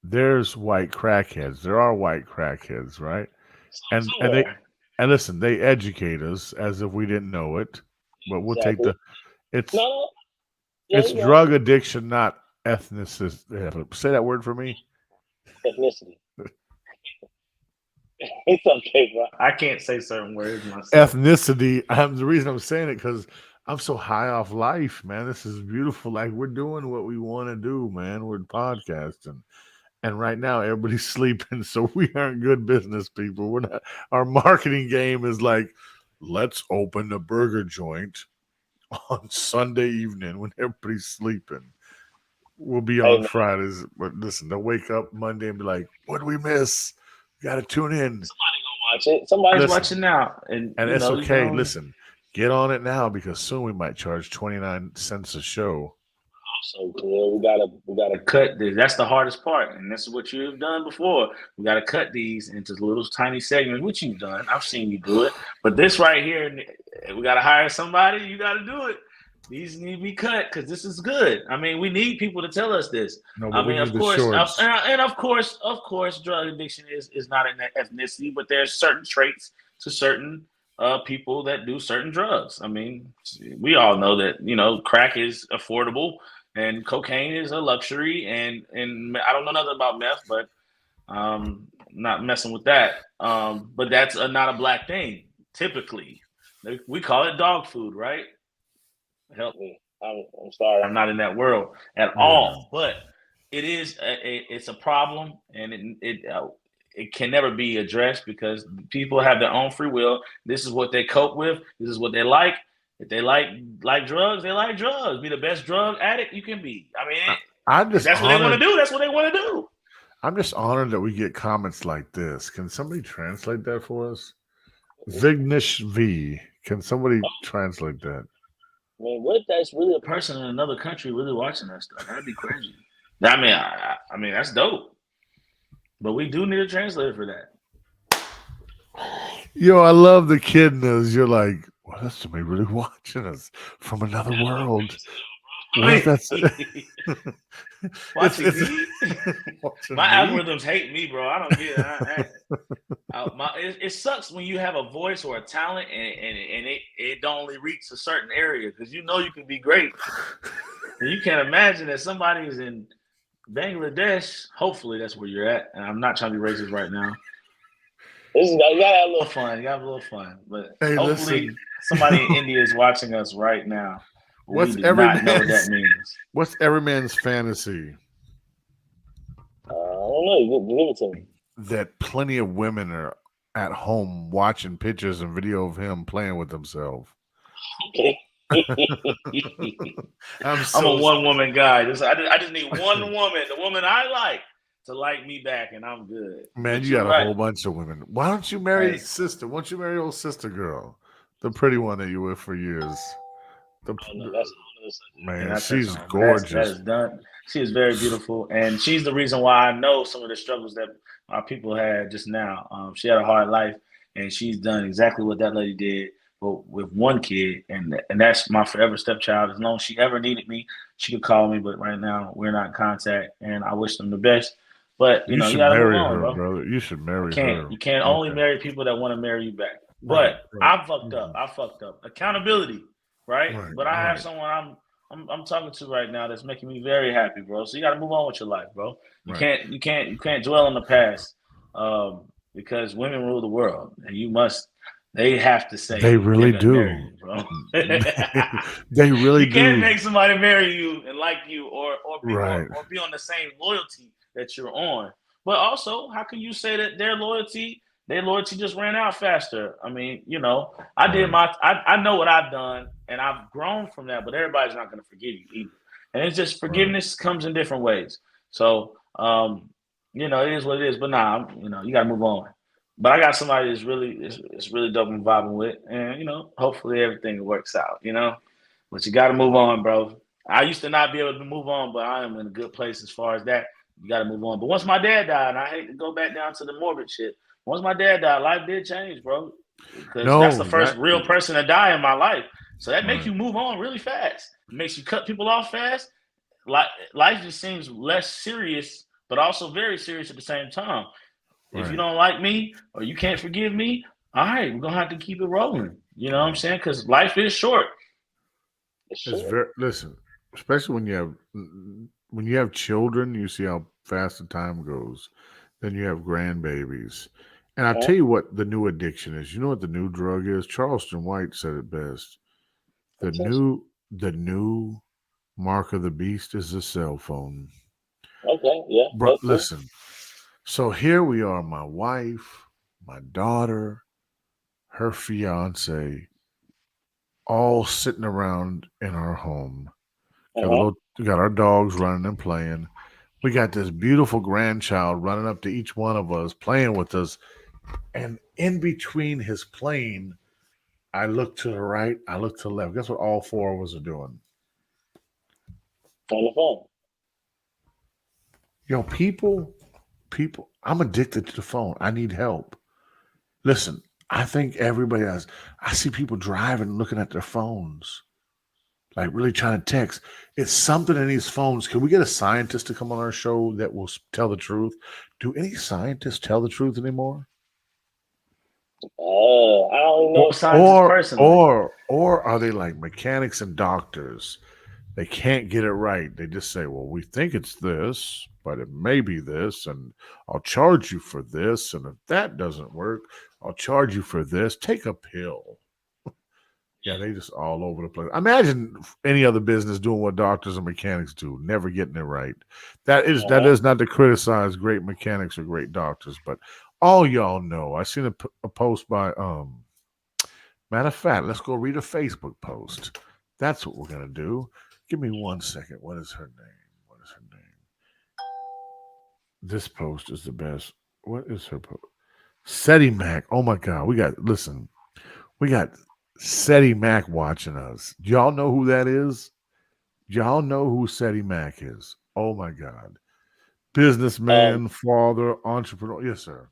there's white crackheads. There are white crackheads, right? And listen, they educate us as if we didn't know it. But we'll take it's drug addiction, not ethnicity. Say that word for me.
Ethnicity. It's okay, bro.
I can't say certain words myself.
Ethnicity. The reason I'm saying it because I'm so high off life, man. This is beautiful. Like, we're doing what we want to do, man. We're podcasting. And right now everybody's sleeping, so we aren't good business people. We're not. Our marketing game is like, let's open a burger joint on Sunday evening when everybody's sleeping. We'll be on Fridays, but listen, they'll wake up Monday and be like, what did we miss? We got to tune in.
Somebody gonna watch it. Somebody's
watching now. And
it's okay. Listen, get on it now because soon we might charge 29 cents a show.
So cool. We gotta
cut this. That's the hardest part, and this is what you've done before. We got to cut these into little tiny segments, which you've done. I've seen you do it, but this right here, we got to hire somebody. You got to do it. These need to be cut because this is good. I mean, we need people to tell us this.
No,
I mean, of course, drug addiction is not an ethnicity, but there's certain traits to certain people that do certain drugs. I mean, we all know that crack is affordable. And cocaine is a luxury, and I don't know nothing about meth, but not messing with that. But that's not a black thing. Typically, we call it dog food, right? Help me. I'm sorry, I'm not in that world at all. But it is it's a problem, and it can never be addressed because people have their own free will. This is what they cope with. This is what they like. If they like drugs, they like drugs. Be the best drug addict you can be. I mean, that's what they want to do. That's what they want to do.
I'm just honored that we get comments like this. Can somebody translate that for us? Vignesh V. Can somebody translate that?
I mean, what if that's really
a person in another country really watching that stuff? That'd be crazy. I mean, that's dope. But we do need a translator for that.
Yo, I love the kid news. You're like, well, that's somebody really watching us from another world. What that's
watching me? My algorithms hate me, bro. I don't get it. It sucks when you have a voice or a talent and it don't only reach a certain area because you can be great. And you can't imagine that somebody is in Bangladesh. Hopefully that's where you're at. And I'm not trying to be racist right now.
You gotta have a
little
little
fun. You got a little fun. But
Hey,
hopefully
listen.
somebody in India is watching us right now. We
What's
do
every
not know what that
man's
means.
What's every man's fantasy?
I don't know. Give it to me.
That plenty of women are at home watching pictures and video of him playing with himself.
Okay.
I'm
I'm
so
a one woman guy. I just need one woman, the woman I like, to like me back, and I'm good.
man.
But
You
you're
got a
right.
whole bunch of women. Why don't you marry
Hey.
his sister? Why don't you marry old sister girl, the pretty one that you were with for years?
Oh, no, that's a whole other subject.
And
Man,
I touch
she's
on, but that
gorgeous.
is done. She is very beautiful, and she's the reason why I know some of the struggles that our people had just now. She had a hard life, and she's done exactly what that lady did, but with one kid, and that's my forever stepchild. As long as she ever needed me, she could call me. But right now, we're not in contact, and I wish them the best. But
You
you
should
got to move
marry
on,
her,
bro.
brother. You should marry her.
You can't only
Okay.
marry people that want to marry you back.
Right,
But
right.
I fucked up. I fucked up. Accountability, right?
Right,
But I have
right.
someone I'm talking to right now that's making me very happy, bro. So you got to move on with your life, bro. You
Right.
can't dwell on the past, because women rule the world, and you must. They have to say
They really
they're gonna marry
do.
you, bro.
They really
You can't
do.
make somebody marry you and like you, or
Right.
be on the same loyalty that you're on. But also, how can you say that their loyalty just ran out faster? I mean, I did I know what I've done, and I've grown from that, but everybody's not going to forgive you either. And it's just forgiveness comes in different ways. So, it is what it is. But nah, you got to move on. But I got somebody that's it's really dope and vibing with, and hopefully everything works out. But you got to move on, bro. I used to not be able to move on, but I am in a good place as far as that. You got to move on. But once my dad died, and I hate to go back down to the morbid shit. Once my dad died, life did change, bro. Because that's the first real person to die in my life. So that makes you move on really fast. It makes you cut people off fast. Life just seems less serious, but also very serious at the same time. If you don't like me or you can't forgive me, all right, we're gonna have to keep it rolling. You know what I'm saying? Because life is short.
It's very listen, especially when you have children, you see how fast the time goes. Then you have grandbabies. And I tell you what the new addiction is. You know what the new drug is? Charleston White said it best. The new mark of the beast is a cell phone.
Okay, yeah.
Bro, listen. So here we are, my wife, my daughter, her fiance, all sitting around in our home. We got our dogs running and playing. We got this beautiful grandchild running up to each one of us, playing with us. And in between his playing, I look to the right, I look to the left. Guess what all four of us are doing?
On the phone.
Yo, people, I'm addicted to the phone. I need help. Listen, I think everybody else, I see people driving looking at their phones, like really trying to text. It's something in these phones. Can we get a scientist to come on our show that will tell the truth? Do any scientists tell the truth anymore?
I don't know.
Or are they like mechanics and doctors? They can't get it right. They just say, well, we think it's this, but it may be this, and I'll charge you for this. And if that doesn't work, I'll charge you for this. Take a pill. Yeah, they just all over the place. Imagine any other business doing what doctors and mechanics do, never getting it right. That is not to criticize great mechanics or great doctors, but all y'all know. I seen a post by matter of fact, let's go read a Facebook post. That's what we're gonna do. Give me 1 second. What is her name? This post is the best. What is her post? Seti Mac. Oh my God. We got Seti Mac watching us. Do y'all know who that is? Y'all know who Seti Mac is? Oh my God. Businessman, father, entrepreneur. Yes, sir.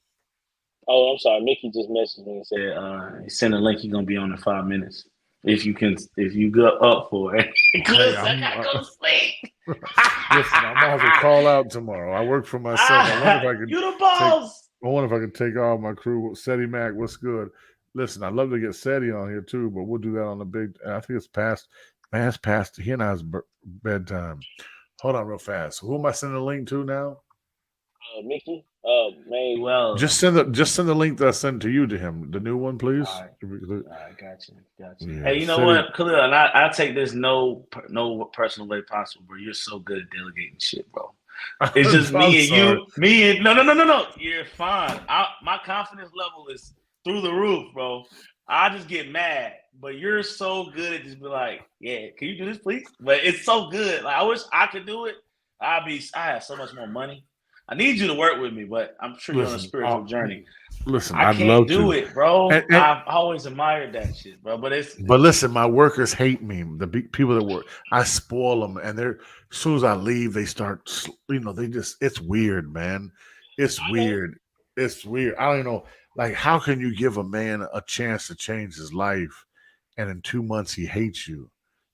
Oh, I'm sorry. Mickey just messaged me and said,
he sent a link. You're gonna be on in 5 minutes. If you go up for it.
Hey,
I gotta go to sleep.
Listen, I'm gonna have to call out tomorrow. I work for myself. I wonder if I can
You the boss.
I wonder if I can take all my crew. Seti Mac, what's good? Listen, I'd love to get Seti on here too, but we'll do that on the big. I think it's past he and I's bedtime. Hold on real fast. Who am I sending a link to now?
Mickey. Man,
Well,
Just send the link that I sent to you to him. The new one, please.
all right, got you.
Yeah,
Hey, you know what, Khalil? And I take this no personal way possible, bro. You're so good at delegating shit, bro. It's just me and you. Me and no. You're fine. My confidence level is through the roof, bro. I just get mad, but you're so good at just be like, yeah, can you do this, please? But it's so good. Like I wish I could do it. I have so much more money. I need you to work with me, but I'm sure you're on a spiritual journey.
Listen,
I
I'd
can't
love
do
to.
it, bro.
And-
I've always admired that shit, bro. But
listen, my workers hate me. The big people that work, I spoil them, and they're as soon as I leave, they start. They just. It's weird, man. It's weird. It's weird. I don't know. Like, how can you give a man a chance to change his life, and in 2 months he hates you?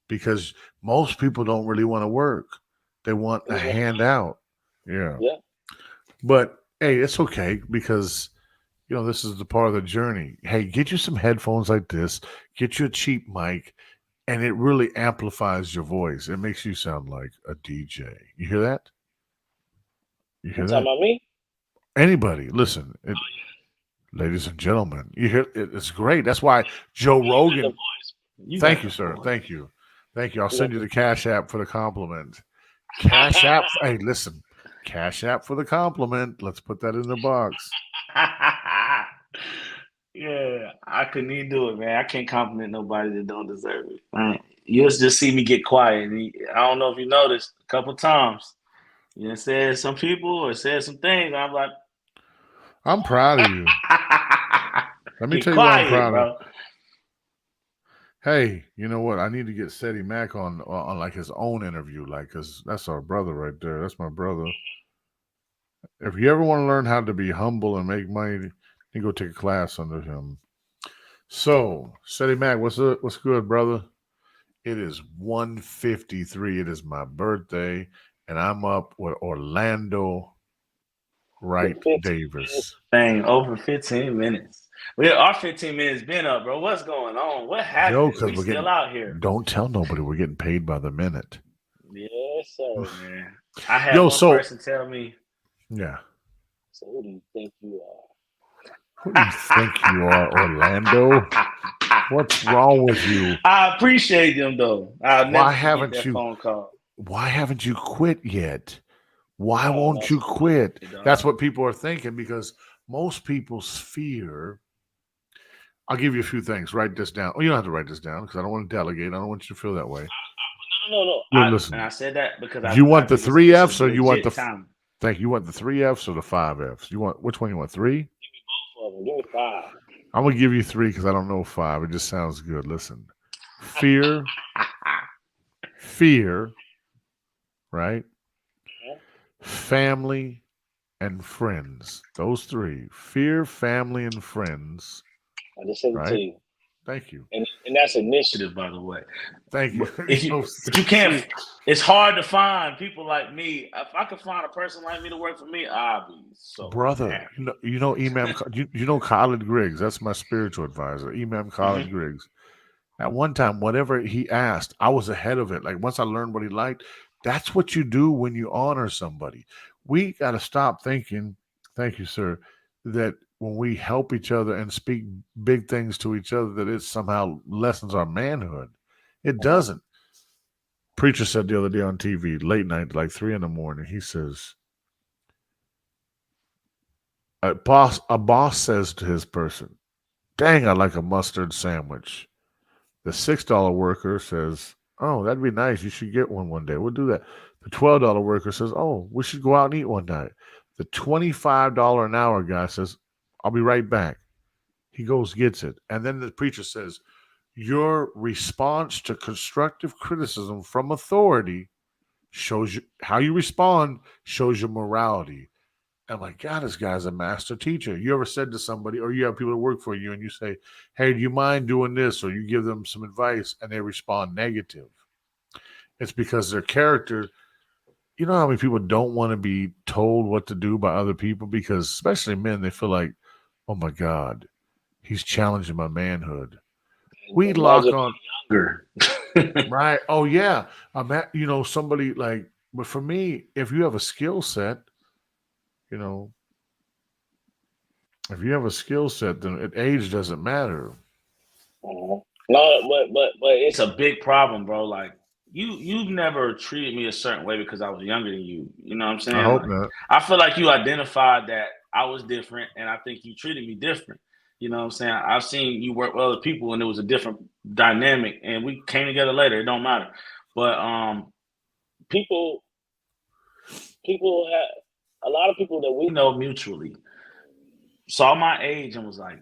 Because most people don't really want to work; they want a handout. Yeah. But hey, it's okay because this is the part of the journey. Hey, get you some headphones like this, get you a cheap mic, and it really amplifies your voice. It makes you sound like a DJ. You hear that? You hear
You
that?
talking about me?
Anybody, listen, ladies and gentlemen, you hear it? It's great. That's why Joe Rogan. Thank you, sir. Thank you. I'll send you the Cash App for the compliment. Cash App. Hey, listen. Cash App for the compliment. Let's put that in the box.
Yeah, I couldn't even do it, man. I can't compliment nobody that don't deserve it. Man, you'll just see me get quiet. I don't know if you noticed a couple times. You said some people or said some things. I'm like,
I'm proud of you. Let me
get
tell you
quiet,
what I'm proud
bro.
of. Hey, you know what? I need to get Seti Mac on like his own interview, like, because that's our brother right there. That's my brother. If you ever want to learn how to be humble and make money, you go take a class under him. So, Seti Mac, what's good, brother? It is 1:53. It is my birthday, and I'm up with Orlando Wright Davis.
Dang, over 15 minutes. Our 15 minutes been up, bro. What's going on? What happened?
Yo, because
we still out here.
Don't tell nobody we're getting paid by the minute.
Yes, sir.
Man, I had one person tell me.
Yeah.
So who do you think you are?
Who do you think you are, Orlando? What's wrong with you?
I appreciate them though.
Why haven't you?
Phone call.
Why haven't you quit yet? Why won't you quit? That's what people are thinking, because most people's fear. I'll give you a few things. Write this down. Oh, you don't have to write this down because I don't want to delegate. I don't want you to feel that way.
No.
Listen,
and I said that because
you want the 3 Fs or you want the
time.
Thank you. You want the 3 Fs or the 5 Fs? You want which one? You want 3?
Give me both of them. Give me 5.
I'm gonna give you 3 because I don't know 5. It just sounds good. Listen, fear, right? Family and friends. Those 3: fear, family, and friends.
I just said it to you.
Thank you.
And that's initiative,
by the way.
Thank you.
But you can't. It's hard to find people like me. If I could find a person like me to work for me, I'd be so
brother.
happy.
You know Imam. you know Khalid Griggs. That's my spiritual advisor, Imam Khalid Griggs. At one time, whatever he asked, I was ahead of it. Like, once I learned what he liked, that's what you do when you honor somebody. We got to stop thinking, thank you, sir, that when we help each other and speak big things to each other, that it somehow lessens our manhood. It doesn't. Preacher said the other day on TV, late night, like 3 a.m, he says, a boss says to his person, dang, I like a mustard sandwich. The $6 worker says, oh, that'd be nice. You should get one day. We'll do that. The $12 worker says, oh, we should go out and eat one night. The $25 an hour guy says, I'll be right back. He goes, gets it. And then the preacher says, your response to constructive criticism from authority shows you how you respond, shows your morality. And my God, this guy's a master teacher. You ever said to somebody, or you have people that work for you, and you say, hey, do you mind doing this? Or you give them some advice and they respond negative. It's because their character, you know how many people don't want to be told what to do by other people? Because especially men, they feel like, oh my God, he's challenging my manhood. We lock on.
Younger.
Right. Oh yeah. I'm at, somebody like, but for me, if you have a skill set, you know, if you have a skill set, then age doesn't matter.
No, but
It's a big problem, bro. Like you've never treated me a certain way because I was younger than you. You know what I'm saying?
I hope
Like,
not.
I feel like you identified that I was different, and I think you treated me different. You know what I'm saying? I've seen you work with other people, and it was a different dynamic, and we came together later. It don't matter. But
people have a lot of people that we
we know mutually saw my age and was like,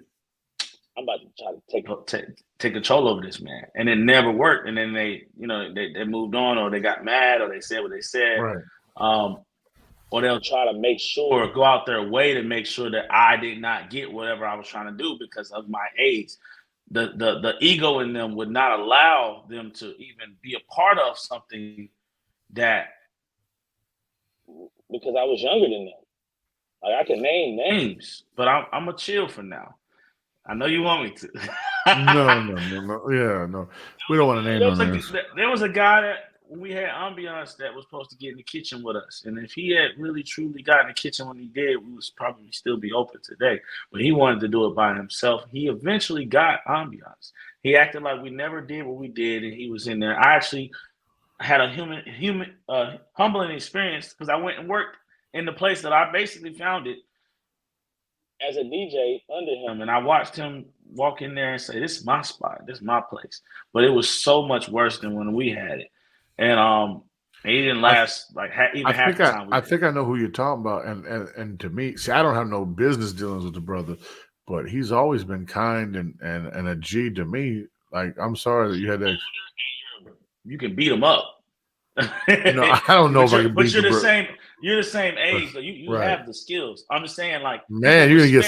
I'm about to try to
take control over this man, and it never worked. And then they moved on, or they got mad, or they said what they said,
Right.
or they'll
try to make sure
or go out their way to make sure that I did not get whatever I was trying to do because of my age. The ego in them would not allow them to even be a part of something that,
because I was younger than them. Like, I can name names,
but I'm gonna chill for now. I know you want me to.
No. Yeah, no. We don't want to name no names.
There was a guy that we had ambiance that was supposed to get in the kitchen with us, and if he had really truly got in the kitchen when he did, we would probably still be open today. But he wanted to do it by himself. He eventually got ambiance. He acted like we never did what we did, and he was in there. I actually had a humbling experience because I went and worked in the place that I basically founded
as a DJ under him,
and I watched him walk in there and say, "This is my spot. This is my place." But it was so much worse than when we had it, and he didn't last even half the time.
I think I know who you're talking about, and to me, see, I don't have no business dealings with the brother, but he's always been kind and a G to me. Like, I'm sorry that you had that.
You can beat him up.
No, I don't know if I can beat
you're the same. You're the same age, so you
right.
have the skills. I'm just saying, like,
man, you're gonna get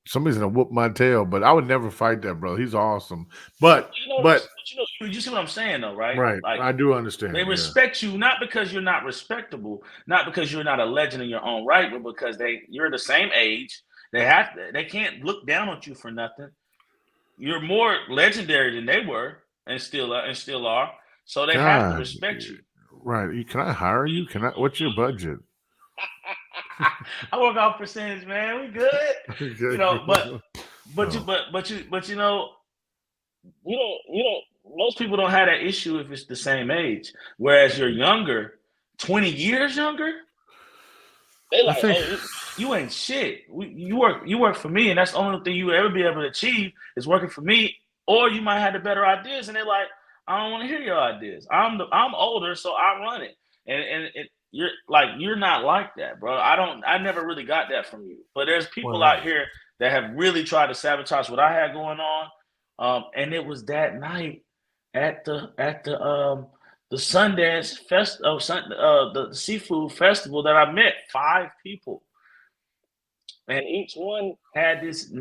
somebody's gonna whoop my tail, but I would never fight that brother. He's awesome, but
you see what I'm saying, though, right?
Right. Like, I do understand.
They respect you not because you're not respectable, not because you're not a legend in your own right, but because you're the same age. They can't look down on you for nothing. You're more legendary than they were, and still are. So they have to respect you.
Right. Can I hire you? What's your budget?
I work off percentage, man. We good. But most people don't have that issue if it's the same age. Whereas you're younger, 20 years younger, they like, you ain't shit. You work for me, and that's the only thing you will ever be able to achieve is working for me. Or you might have the better ideas, and they're like, I don't want to hear your ideas. I'm older, so I run it. And you're not like that, bro. I never really got that from you. But there's people out here that have really tried to sabotage what I had going on. And it was that night at the Sundance the seafood festival that I met 5 people. And each one had this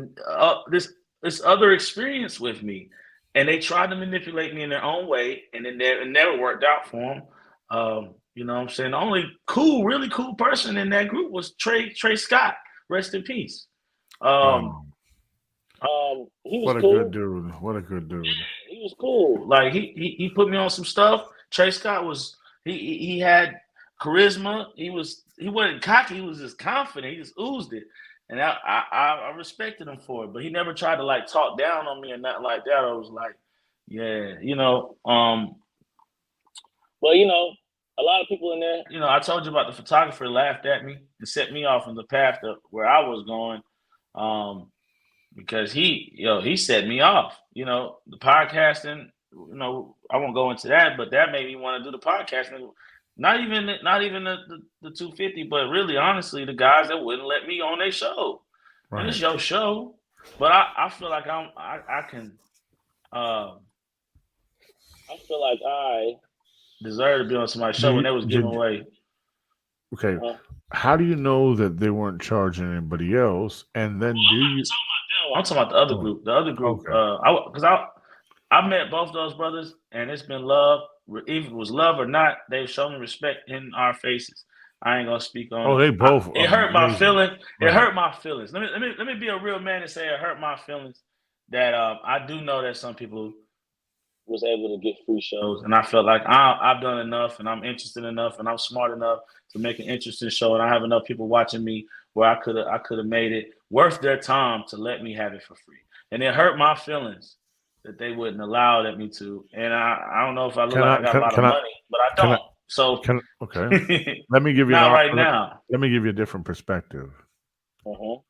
other experience with me. And they tried to manipulate me in their own way, and it never worked out for them. You know what I'm saying? The only really cool person in that group was Trey Scott. Rest in peace. He was
what a
cool.
Good dude. What a good dude.
He was cool. Like he put me on some stuff. Trey Scott he had charisma. He wasn't cocky. He was just confident. He just oozed it. And I respected him for it, but he never tried to like talk down on me or nothing like that. I was like, yeah, Well, a lot of people in there. I told you about the photographer laughed at me and set me off on the path to where I was going, because he set me off. The podcasting. I won't go into that, but that made me want to do the podcasting. Not even the 250, but really, honestly, the guys that wouldn't let me on their show. Right. And it's your show, but I feel like I can. I feel like I deserve to be on somebody's show when they was giving away.
Okay, how do you know that they weren't charging anybody else? And then
I'm talking about the other group. The other group, because I met both those brothers, and it's been love. If it was love or not, they've shown me respect in our faces. I ain't gonna speak on.
They both.
It hurt my feelings. Right. It hurt my feelings. Let me be a real man and say it hurt my feelings. That I do know that some people
was able to get free shows.
And I felt like I've done enough, and I'm interested enough, and I'm smart enough to make an interesting show, and I have enough people watching me where I could have made it worth their time to let me have it for free. And it hurt my feelings that they wouldn't allow me to. And I don't know if I look like I got a lot of money, but I don't.
Okay. Let me give you
not right now.
Let me give you a different perspective.
Mm-hmm.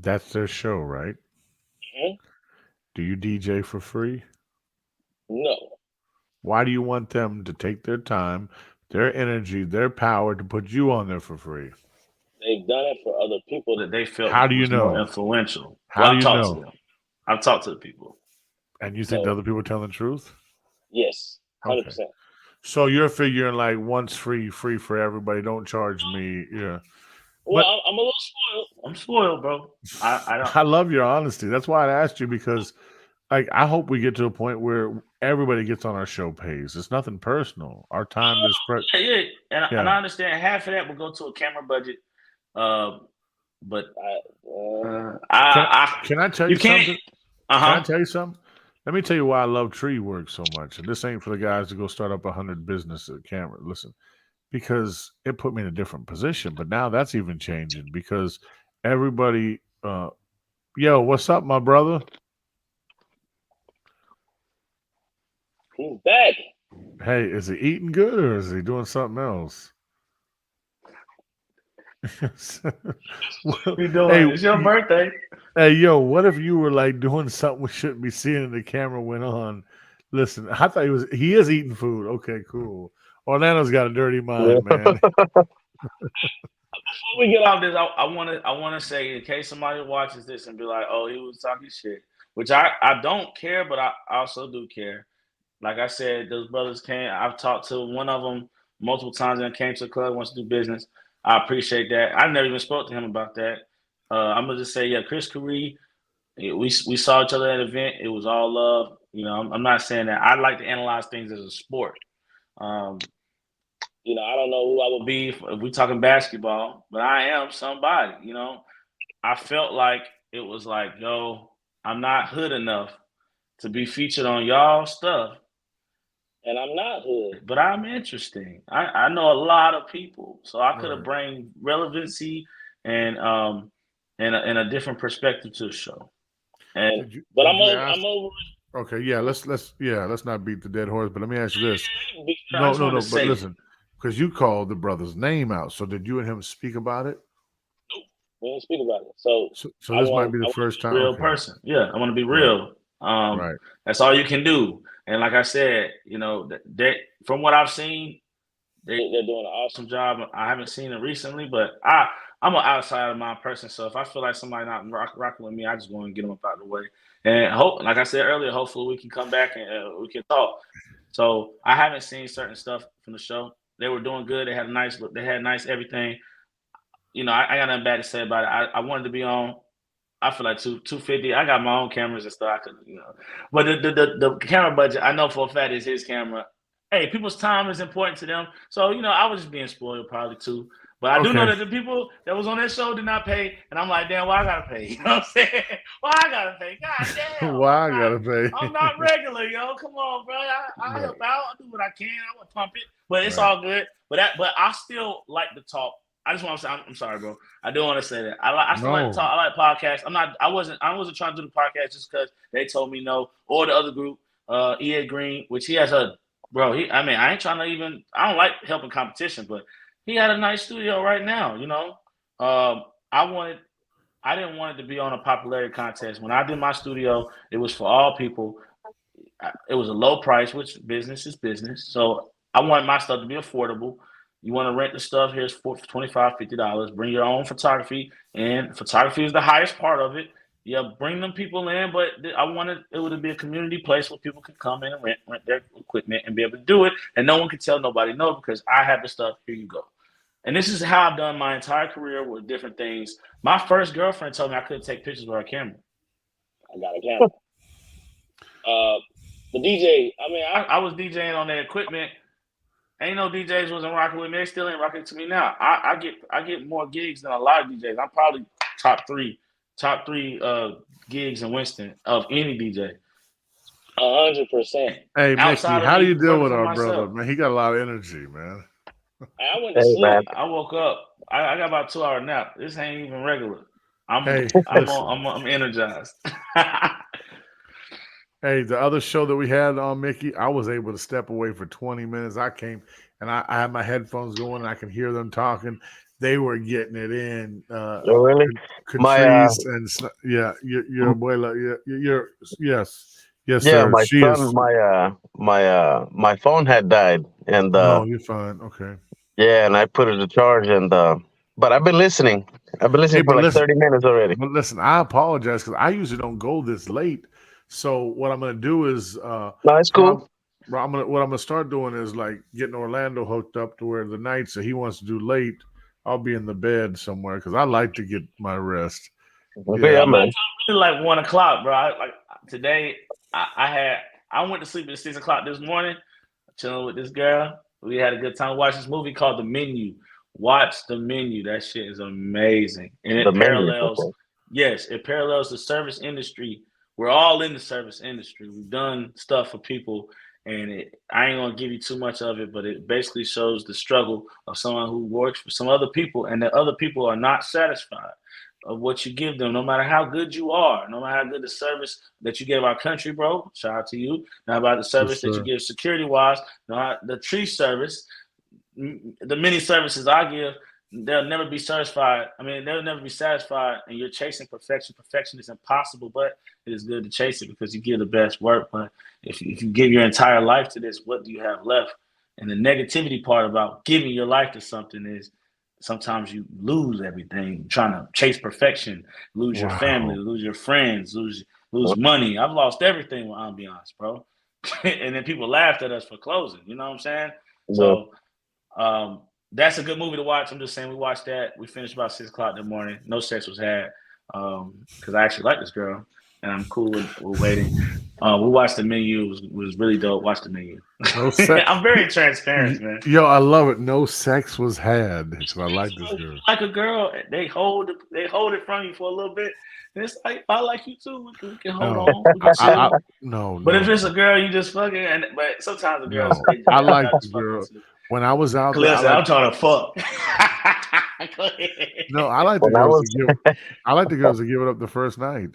That's their show, right?
Mm-hmm.
Do you DJ for free?
No.
Why do you want them to take their time, their energy, their power to put you on there for free?
They've done it for other people
that they felt
How do you know?
more influential.
How do you know?
To them. I've talked to the people.
And you think the other people tell the truth?
Yes, 100%.
Okay. So you're figuring like once free for everybody. Don't charge me. Yeah.
Well, I'm a little spoiled.
I'm spoiled, bro.
I love your honesty. That's why I asked you, because like I hope we get to a point where everybody gets on our show pays. It's nothing personal. Our time is
yeah. And I understand half of that will go to a camera budget. But
can I tell you something? Can I tell you something? Let me tell you why I love tree work so much. And this ain't for the guys to go start up 100 business at camera. Listen, because it put me in a different position. But now that's even changing because everybody, yo, what's up, my brother?
He's back.
Hey, is he eating good or is he doing something else?
What you doing? Hey, it's your birthday.
Hey, yo, what if you were like doing something we shouldn't be seeing and the camera went on? Listen, I thought he is eating food. Okay, cool. Orlando's got a dirty mind, man.
Before we get off this, I want to say, in case somebody watches this and be like, oh, he was talking shit, which I don't care, but I also do care. Like I said, those brothers came. I've talked to one of them multiple times and came to the club, wants to do business. I appreciate that. I never even spoke to him about that. I'm gonna just say, yeah, Chris Curry, we saw each other at an event. It was all love. You know, I'm not saying that. I like to analyze things as a sport. You know, I don't know who I would be if we talking basketball, but I am somebody. You know, I felt like it was like, yo, I'm not hood enough to be featured on y'all stuff.
And I'm not hood.
But I'm interesting. I know a lot of people. So I could have bring relevancy and a different perspective to the show. And
I'm over it.
Okay, yeah, let's not beat the dead horse, but let me ask you this. No, but listen, because you called the brother's name out. So did you and him speak about it?
Nope. We didn't speak about it. So
this might be the first time.
Real person. Yeah, I want to be real.
Right.
That's all you can do. And like I said, you know, that from what I've seen, they're doing an awesome job. I haven't seen it recently, but I'm an outside of my person. So if I feel like somebody not rocking with me, I just go and get them up out of the way. And like I said earlier, hopefully we can come back and we can talk. So I haven't seen certain stuff from the show. They were doing good. They had a nice look. They had nice everything. You know, I got nothing bad to say about it. I wanted to be on. I feel like 250. I got my own cameras and stuff. I could, you know, but the camera budget, I know for a fact is his camera. Hey, people's time is important to them. So, you know, I was just being spoiled probably too. But I do know that the people that was on that show did not pay. And I'm like, damn, why I gotta pay? You know what I'm saying? Why I gotta pay? God damn.
Why I gotta pay?
I'm not regular, yo. Come on, bro. I help out. I do what I can. I would pump it. But it's all good. But I still like to talk. I just want to say, I'm sorry, bro. I do want to say that. I still like to talk. I like podcasts. I wasn't trying to do the podcast just because they told me no. Or the other group, EA Green, which he has I ain't trying to even, I don't like helping competition, but he had a nice studio right now, you know. I didn't want it to be on a popularity contest. When I did my studio, it was for all people. It was a low price, which business is business. So I wanted my stuff to be affordable. You want to rent the stuff, here's for $25, $50. Bring your own photography, and photography is the highest part of it. Yeah, bring them people in, but I wanted it would be a community place where people could come in and rent their equipment and be able to do it, and no one could tell nobody no because I have the stuff. Here you go. And this is how I've done my entire career with different things. My first girlfriend told me I couldn't take pictures with her camera.
I got a camera. The DJ,
I was DJing on their equipment. Ain't no DJs wasn't rocking with me. They still ain't rocking to me now. I get more gigs than a lot of DJs. I'm probably top three gigs in Winston of any DJ.
100%.
Hey, Mickey,
Outside of
how do
me
you deal
working
with
for
our brother,
myself.
man? He got a lot of energy, man.
I went to
Hey, man.
sleep.
I woke up. I got about 2 hour nap. This ain't even regular.
Hey,
I'm
listen.
I'm energized.
Hey, the other show that we had on Mickey, I was able to step away for 20 minutes. I came and I had my headphones going and I can hear them talking. They were getting it in.
Oh, really? My
Catrice and yeah, your abuela, yes,
yeah,
sir.
my
She
son,
is.
my phone had died, and
No, you're fine. Okay.
yeah, and I put it to charge, and but I've been listening. I've been
Hey,
listening for like 30 minutes already.
but listen, I apologize because I usually don't go this late. So what I'm gonna do is
No, it's cool.
what I'm gonna start doing is like getting Orlando hooked up to where the nights that he wants to do late, I'll be in the bed somewhere because I like to get my rest.
Yeah, man.
Really like 1 o'clock, bro. Like today, I went to sleep at 6 o'clock this morning, chilling with this girl. We had a good time. Watching this movie called The Menu. Watch The Menu. That shit is amazing, and
The
it
menu.
parallels.
Okay.
Yes, it parallels the service industry. We're all in the service industry. We've done stuff for people, and I ain't gonna give you too much of it, but it basically shows the struggle of someone who works for some other people, and that other people are not satisfied of what you give them, no matter how good you are, no matter how good the service that you gave our country, bro. Shout out to you. Now about the service that you give security wise, not the tree service, the many services I give, they'll never be satisfied. I mean, they'll never be satisfied, and you're chasing perfection. Perfection is impossible, but it is good to chase it because you give the best work. But if you give your entire life to this, what do you have left? And the negativity part about giving your life to something is sometimes you lose everything trying to chase perfection, lose your family, lose your friends, lose money. I've lost everything with ambiance, bro. And then people laughed at us for closing. You know what I'm saying?
Yeah.
So that's a good movie to watch. I'm just saying we watched that. We finished about 6 o'clock in the morning. No sex was had because I actually like this girl and I'm cool with waiting. We watched The Menu. It was really dope. Watch The Menu.
No sex.
I'm very transparent, man.
Yo, I love it. No sex was had. So I like this girl.
Like a girl, they hold it from you for a little bit. And it's like, I like you too. We can hold on. We can chill.
No.
But if it's a girl, you just fucking. But sometimes the girls,
No, I like the girl. When I was out there,
I'm trying to fuck.
No, I like the girls to give. I like the girls to give it up the first night.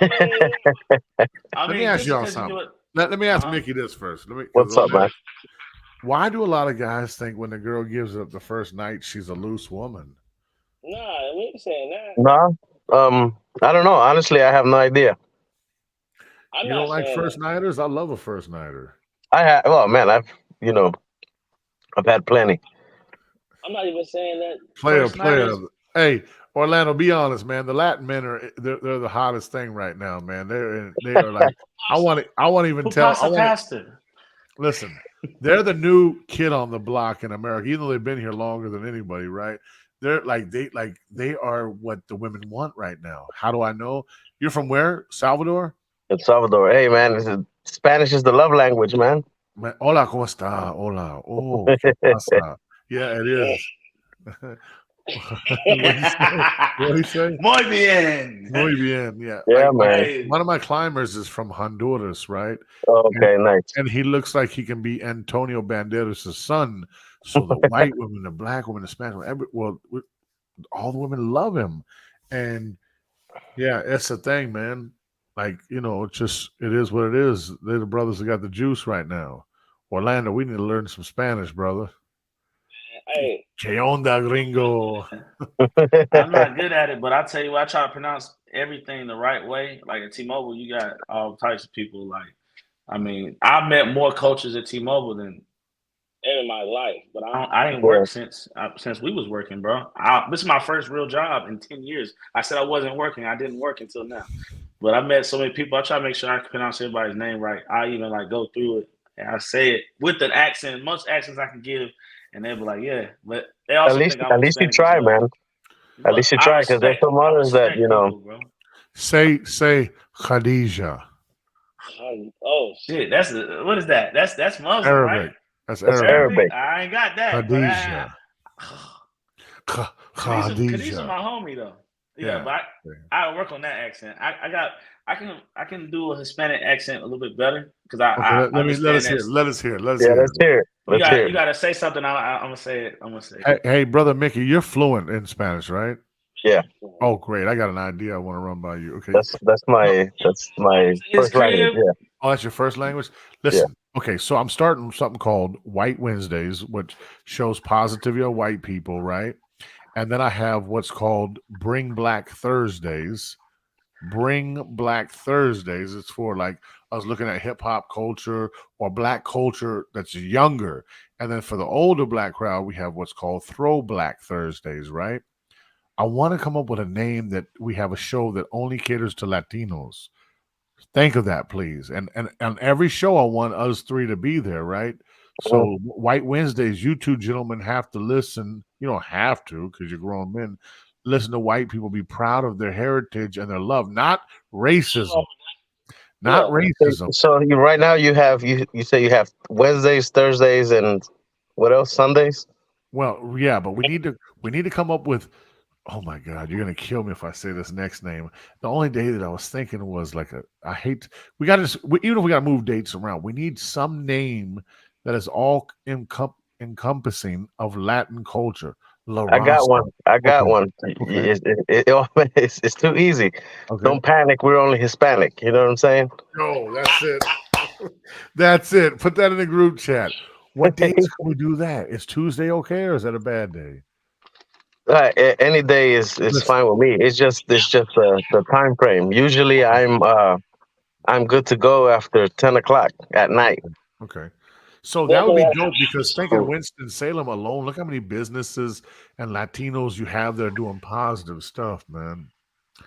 Let me ask y'all something. Let me ask Mickey this first.
What's up, man?
Why do a lot of guys think when the girl gives it up the first night, she's a loose woman?
Nah, we ain't saying that.
No, I don't know. Honestly, I have no idea.
You don't like first nighters? I love a first nighter.
Well, man, I've had plenty.
I'm not even saying that.
Player. Hey, Orlando, be honest, man. The Latin men they're the hottest thing right now, man. They are like I want to even tell. Listen, they're the new kid on the block in America, even though they've been here longer than anybody, right? They're they are what the women want right now. How do I know? You're from where? Salvador?
El Salvador. Hey, man, Spanish is the love language, man.
Hola, ¿cómo está? Hola. Oh, ¿qué pasa? Yeah, it is. What do you say?
Muy bien.
Muy bien. Yeah.
Yeah, man.
One of my climbers is from Honduras, right?
Okay, nice.
And he looks like he can be Antonio Banderas' son. So the white women, the black women, the Spanish women, all the women love him. And yeah, it's the thing, man. Like, it is what it is. They're the brothers that got the juice right now. Orlando, we need to learn some Spanish, brother.
Hey.
¿Qué onda, gringo?
I'm not good at it, but I tell you what, I try to pronounce everything the right way. Like at T-Mobile, you got all types of people. Like, I mean, I met more coaches at T-Mobile than
in my life, but
I didn't work since we was working, bro. This is my first real job in 10 years. I said I wasn't working. I didn't work until now. But I met so many people. I try to make sure I can pronounce everybody's name right. I even go through it and I say it with an accent, much accents I can give, and they'll be like, yeah. But they also think I'm
at least you try, man. At least you try, because there's some others that people,
Say Khadija.
Oh
shit! What is that? That's Muslim,
Arabic.
right?
That's
Arabic.
I ain't got that.
Khadija.
Khadija my homie though. Yeah, but I work on that accent. I got I can do a Hispanic accent a little bit better because I,
Okay,
I
let
understand
us hear.
that.
Let us hear. Let's
Yeah,
hear.
let's hear it.
You
Let's hear
got
it.
to say something. I'm gonna say it. I'm gonna say it.
Hey, brother Mickey, you're fluent in Spanish, right?
Yeah,
Oh, great! I got an idea. I want to run by you. Okay.
that's my
His
first language.
crib.
Yeah,
Oh, that's your first language?
yeah.
Listen, okay, so I'm starting something called White Wednesdays, which shows positivity of white people, right? And then I have what's called Bring Black Thursdays. Bring Black Thursdays. It's for like I was looking at hip hop culture or black culture that's younger. And then for the older black crowd, we have what's called Throw Black Thursdays, right? I want to come up with a name that we have a show that only caters to Latinos. Think of that, please. And on every show, I want us three to be there, right?
Mhm.
So White Wednesdays, you two gentlemen have to listen. You don't have to because you're grown men. Listen to white people be proud of their heritage and their love, not racism, not
Yeah.
racism.
So you right now you say you have Wednesdays, Thursdays, and what else? Sundays.
Well, yeah, but we need to come up with. Oh my God, you're gonna kill me if I say this next name. The only day that I was thinking was like a. I hate. We got to even if we got to move dates around, we need some name that is all encompassing of Latin culture. La
I got
Raza.
one. I got
Okay.
one.
Okay.
It's too easy.
Okay.
Don't panic. We're only Hispanic. You know what I'm saying?
No, that's it. That's it. Put that in the group chat. What days can we do that? Is Tuesday okay, or is that a bad day?
Any day is
Listen.
fine with me. It's just the time frame. Usually I'm good to go after 10 o'clock at night.
Okay. So that would
Definitely
be
gotta have
dope
an
because think in
episode.
Winston-Salem alone, look how many businesses and Latinos you have that are doing positive stuff, man.
Yep.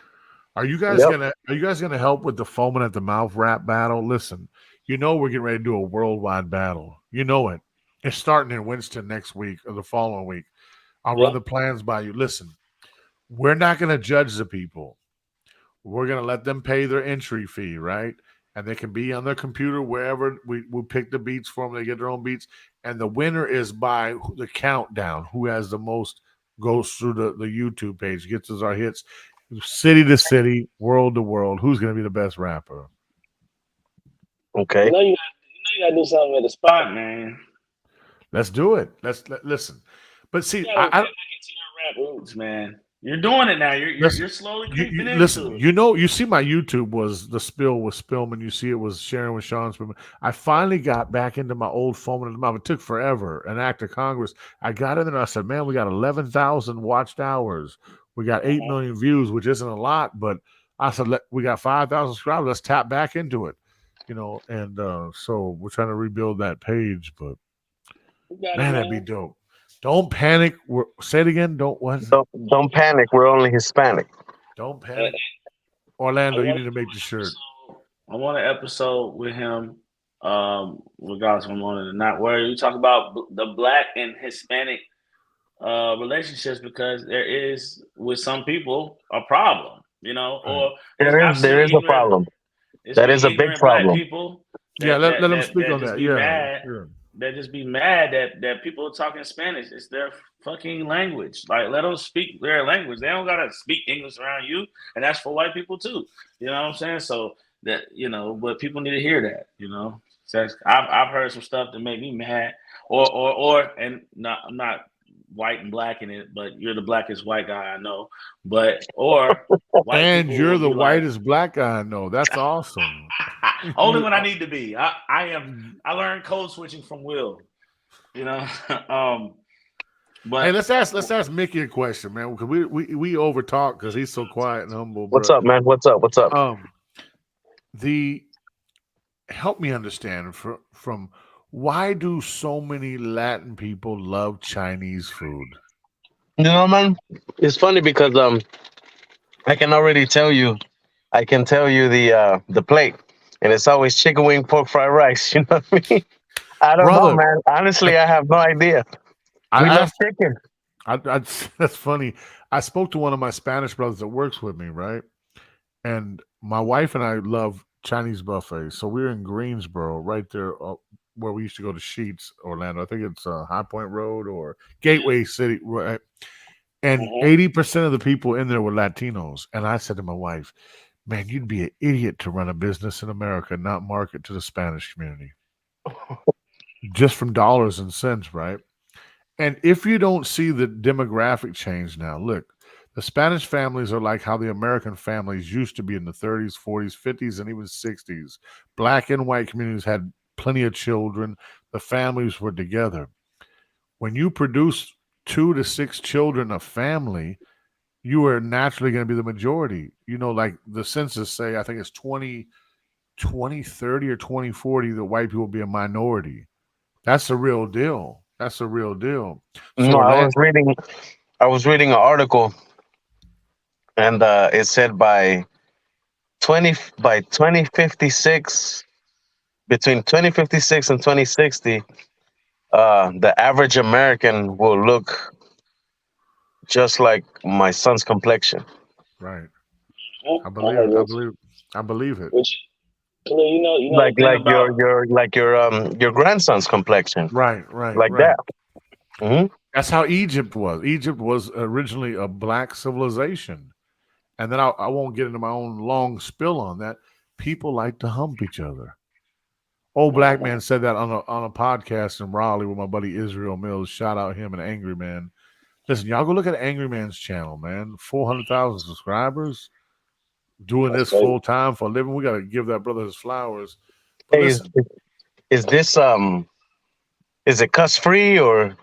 Are you guys gonna help with the foaming at the mouth rap battle? Listen, you know we're getting ready to do a worldwide battle. You know it. It's starting in Winston next week or the following week. I'll run
Yeah.
the plans by you. Listen, we're not gonna judge the people. We're gonna let them pay their entry fee, right? And they can be on their computer wherever we pick the beats for them. They get their own beats, and the winner is by the countdown. Who has the most goes through the YouTube page, gets us our hits, city to city, world to world. Who's gonna be the best rapper?
Okay.
You gotta do something at the spot.
Spot, man.
Let's do it. Listen. But
You
see,
gotta get back into your rap roots.
Man, you're doing it now.
listen,
You're slowly
you
creeping
listen.
into it.
You see, my YouTube was the spill with Spillman. You see, it was sharing with ShawnSpilman. I finally got back into my old foaming in the mouth. It took forever. An act of Congress. I got in there and I said, "Man, we got 11,000 watched hours. We got 8 million views, which isn't a lot, but I said we got 5,000 subscribers. Let's tap back into it, And so we're trying to rebuild that page, but
You got it,
man, that'd be
man.
dope. Don't panic. Say it again. Don't what?
Don't panic. We're only Hispanic.
Don't
And
panic. Orlando,
I
you
want
need to make the shirt.
I want an episode with him. Regardless if I'm on it or not. Where you talk about the black and Hispanic relationships because there is with some people a problem, or I've
There
seen
is a problem.
it's
That
been
is a big
ignorant black
problem.
people
Yeah,
that
let
that
him
that,
speak
that
on
just
that.
be
Yeah,
mad.
sure.
That just be mad that people are talking Spanish. It's their fucking language. Like let them speak their language. They don't gotta speak English around you, and that's for white people too. You know what I'm saying? So that but people need to hear that. So I've heard some stuff that made me mad, and not I'm not white and black in it, but you're the blackest white guy I know. But or white
And
people
you're
will
the
be like,
whitest black guy I know. That's awesome.
only
You
when I
are-
need to be. I learned code switching from Will. You know, um,
Hey,
but
let's ask Mickey a question, man, because we over talk because he's so quiet and humble.
What's
But
up, man? What's up? What's up?
the help me understand from why do so many Latin people love Chinese food?
You know, man, it's funny because I can already tell you. I can tell you the plate, and it's always chicken wing, pork fried rice. You know what I mean? I don't know,
Brother,
man. Honestly, I have no idea.
I
We love
asked.
chicken.
That's funny. I spoke to one of my Spanish brothers that works with me, right? And my wife and I love Chinese buffets. So we're in Greensboro, right there where we used to go to Sheets, Orlando. I think it's High Point Road or Gateway City, right? And
Mhm.
80% of the people in there were Latinos. And I said to my wife, man, you'd be an idiot to run a business in America and not market to the Spanish community. Just from dollars and cents, right? And if you don't see the demographic change now, look, the Spanish families are like how the American families used to be in the 30s, 40s, 50s, and even 60s. Black and white communities had plenty of children. The families were together. When you produce 2 to 6 children a family, you are naturally going to be the majority. Like the census say, I think it's 2030 or 2040, the white people will be a minority. That's a real deal. That's a real deal. So
No,
Orlando,
I was reading an article, and it said by 2056, between 2056 and 2060, the average American will look just like my son's complexion.
right? I
I
believe
heard
it. I
this.
believe. I believe it.
Which,
Like
the thing
like your
about
your grandson's complexion,
Right, right,
like
right.
that. Hmm.
That's how Egypt was. Egypt was originally a black civilization, and then I won't get into my own long spill on that. People like to hump each other. Old black man said that on a podcast in Raleigh with my buddy Israel Mills. Shout out him and Angry Man. Listen, y'all go look at Angry Man's channel, man. 400,000 subscribers, doing
that's
this
crazy.
full time for a living. We got to give that brother his flowers. But
Hey,
listen,
is this is it cuss free or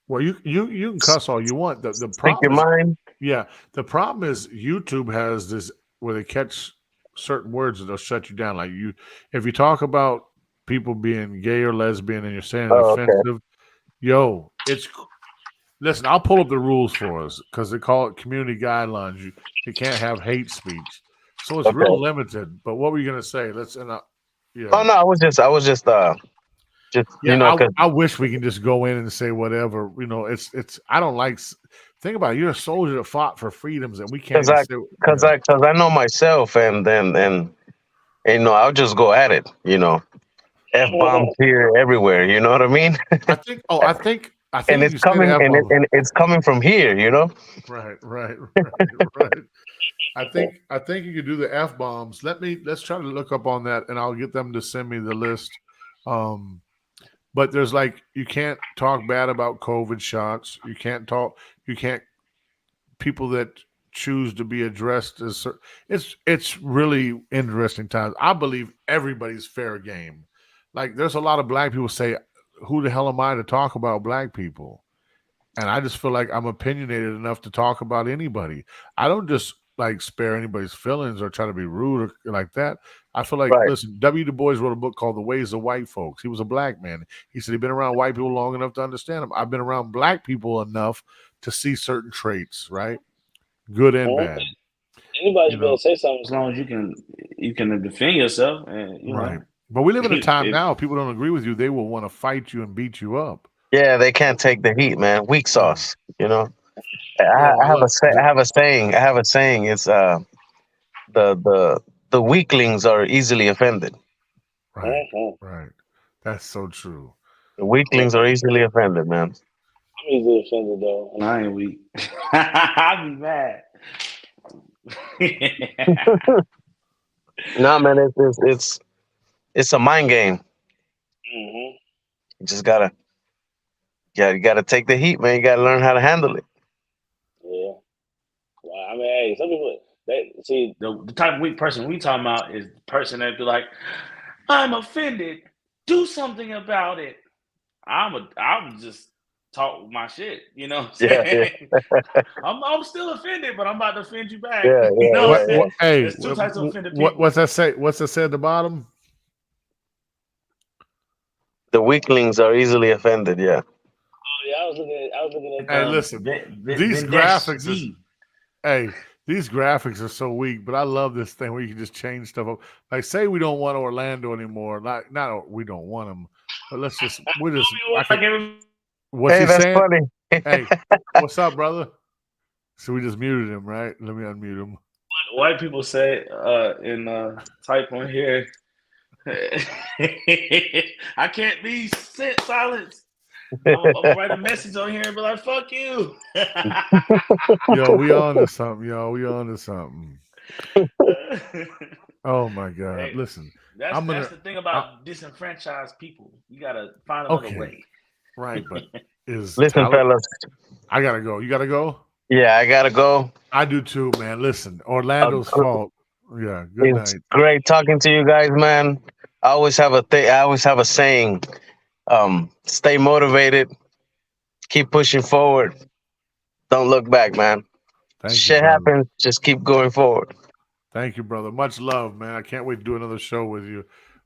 well, you can cuss all you want. The
speak your
problem is,
mind?
yeah, the problem is YouTube has this where they catch certain words and they'll shut you down. Like if you talk about people being gay or lesbian and you're saying it
Oh, okay.
offensive, yo, listen. I'll pull up the rules for us because they call it community guidelines. You can't have hate speech, so it's real
Okay.
limited. But what were you gonna say? Yeah.
Oh no, just
Yeah,
because
I wish we can just go in and say whatever. It's. I don't like. Think about it. You're a soldier that fought for freedoms, and we can't
because
even
I
say.
because
Yeah,
I because I know myself, and I'll just go at it. F bombs here everywhere. You know what I mean?
I think. Oh, I
And
think if
it's
you say the
coming
F bomb,
and it's coming from here.
right, right, right, right. I think you could do the F bombs. Let's try to look up on that, and I'll get them to send me the list. Um, but there's like you can't talk bad about COVID shots. You can't people that choose to be addressed as it's really interesting times. I believe everybody's fair game. Like there's a lot of black people say, "Who the hell am I to talk about black people?" And I just feel like I'm opinionated enough to talk about anybody. I don't just like spare anybody's feelings or try to be rude or like that. I feel like,
Right.
listen, W. Du Bois wrote a book called The Ways of White Folks. He was a black man. He said he'd been around white people long enough to understand them. I've been around black people enough to see certain traits, right? Good and bad.
Anybody
You
should be able
know,
to say something.
As long as you can defend yourself, and
right. But we live in a time
if
now, people don't agree with you, they will want to fight you and beat you up.
Yeah, they can't take the heat, man. Weak sauce.
Yo,
I have a saying. I have a saying. It's the weaklings are easily offended.
right, right. That's so true.
The weaklings are easily offended, man.
I'm easily offended though.
I ain't weak, I'd be mad.
No, man, it's a mind game.
Hmm.
You just you gotta take the heat, man. You gotta learn how to handle it.
Yeah. Well, I mean, hey, some people they see.
The type of weak person we talking about is the person that be like, I'm offended. Do something about it. I'm just talk my shit. You know what I'm
Yeah,
saying? I'm still offended, but I'm about to offend you back.
Yeah,
You know what I'm saying?
Hey,
There's two types of offended people.
what's that say? What's that say at the bottom?
The weaklings are easily offended. Yeah.
Oh yeah, I was looking at.
Hey, listen, these graphics is hey, these graphics are so weak, but I love this thing where you can just change stuff up. Like, say we don't want Orlando anymore. Like, not we don't want him, but what's he
Hey, that's
saying?
funny.
Hey, what's up, brother? So we just muted him, right? Let me unmute him.
White people say in type on here, I can't be silenced. I'll write a message on here and be like, fuck you.
Yo, we on to something, yo. We on to something. Oh my God!
Hey,
Listen,
that's
I'm gonna.
the thing about disenfranchised people. You gotta find another
Okay,
way.
right, but is
Listen,
Tyler?
fellas.
I gotta go. You gotta go.
Yeah, I gotta go.
I do too, man. Listen,
Uh,
Orlando's fault. Yeah. Good
it's
night.
great talking to you guys, man. I always have a I always have a saying. Stay motivated. Keep pushing forward. Don't look back, man.
Thank you,
Shit
brother.
happens. Just keep going forward.
Thank you, brother. Much love, man. I can't wait to do another show with you.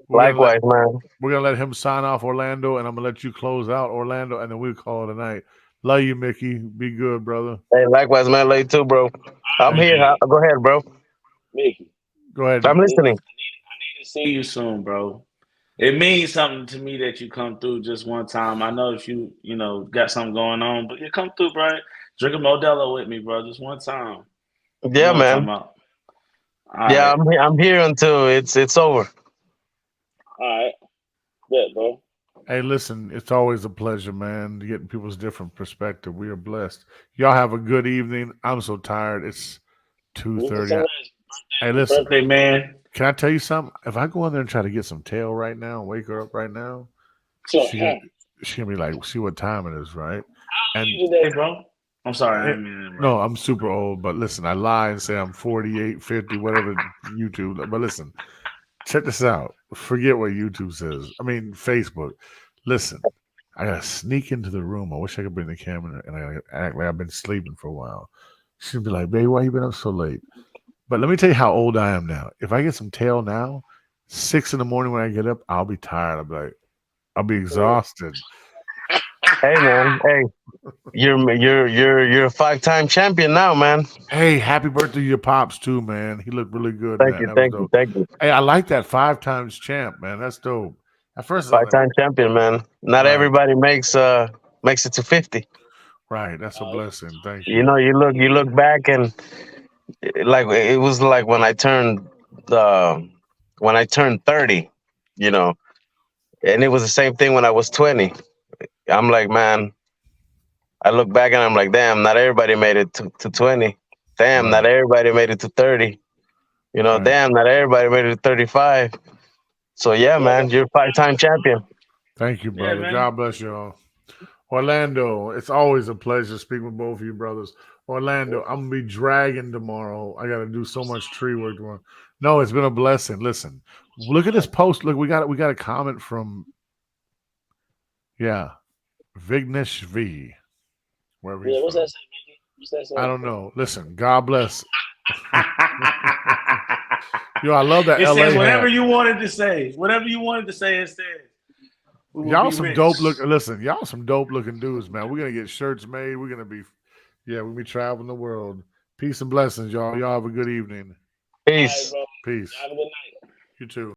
We're gonna let
Likewise, man.
we're gonna let him sign off Orlando, and I'm gonna let you close out Orlando, and then we'll call it a night. Love you, Mickey. Be good, brother.
Hey, likewise, man. Love you too, bro. I'm
Thank
here.
you.
Go ahead, bro.
Mickey,
Go ahead.
I'm
I need,
listening.
I need to
See you soon, bro. It means something to me that you come through just one time. I know if you got something going on, but you come through, bro. Drink a Modelo with me, bro. Just one time. You
Yeah,
know what I'm talking
man.
about. All
Yeah,
right.
I'm here until it's over.
All right. Bet, bro.
Hey, listen, it's always a pleasure, man, getting people's different perspective. We are blessed. Y'all have a good evening. I'm so tired. It's
You need
2:30.
some rest.
Hey, listen,
Birthday, man.
can I tell you something? If I go in there and try to get some tail right now, wake her up right now,
So,
she gonna she gonna be like, see what time it is, right? And
you
Hey,
today?
bro. I'm sorry. I
eh,
didn't mean to interrupt.
no, I'm super old, but listen, I lie and say I'm 48, 50, whatever YouTube. But listen, check this out. Forget what YouTube says. I mean, Facebook. Listen, I gotta sneak into the room. I wish I could bring the camera and I act like I've been sleeping for a while. She'd be like, "Baby, why you been up so late?" But let me tell you how old I am now. If I get some tail now, 6 in the morning when I get up, I'll be tired. I'll be exhausted.
Hey, man. Hey, you're a 5-time champion now, man.
Hey, happy birthday to your pops too, man. He looked really good in
Thank
that.
you,
That was
thank you,
dope.
thank you.
Hey, I like that 5 times champ, man. That's dope. At first, I was like,
5-time champion, man. Not
right,
everybody makes it to 50.
right. That's a blessing. Thank
You
you.
know, you look back and like it was like when I turned 30, you know, and it was the same thing when I was 20. I'm like, man, I look back and I'm like, damn, not everybody made it to 20. Damn, not
Right,
everybody made it to 30. You know,
right.
damn, not everybody made it to 35. So yeah,
Yeah,
man, you're a 5-time champion.
Thank you,
Yeah,
brother.
man.
God bless you all. Orlando, it's always a pleasure speaking with both of you brothers. Orlando, I'm gonna be dragging tomorrow. I gotta do so much tree work tomorrow. No, it's been a blessing. Listen, look at this post. Look, we got a comment from Vignesh V, wherever he's
yeah. What's
from.
that say, Mickey? What's that
I
say?
don't know. Listen, God bless. Yo, I love that
It
LA
says whatever
hat.
you wanted to say. Whatever you wanted to say, it says. We will
Y'all
be
some
rich.
dope look. Listen, y'all some dope looking dudes, man. We're gonna get shirts made. We're gonna be, we'll be traveling the world. Peace and blessings, y'all. Y'all have a good evening.
All right,
Peace.
bro.
Peace.
Have a good night.
You too.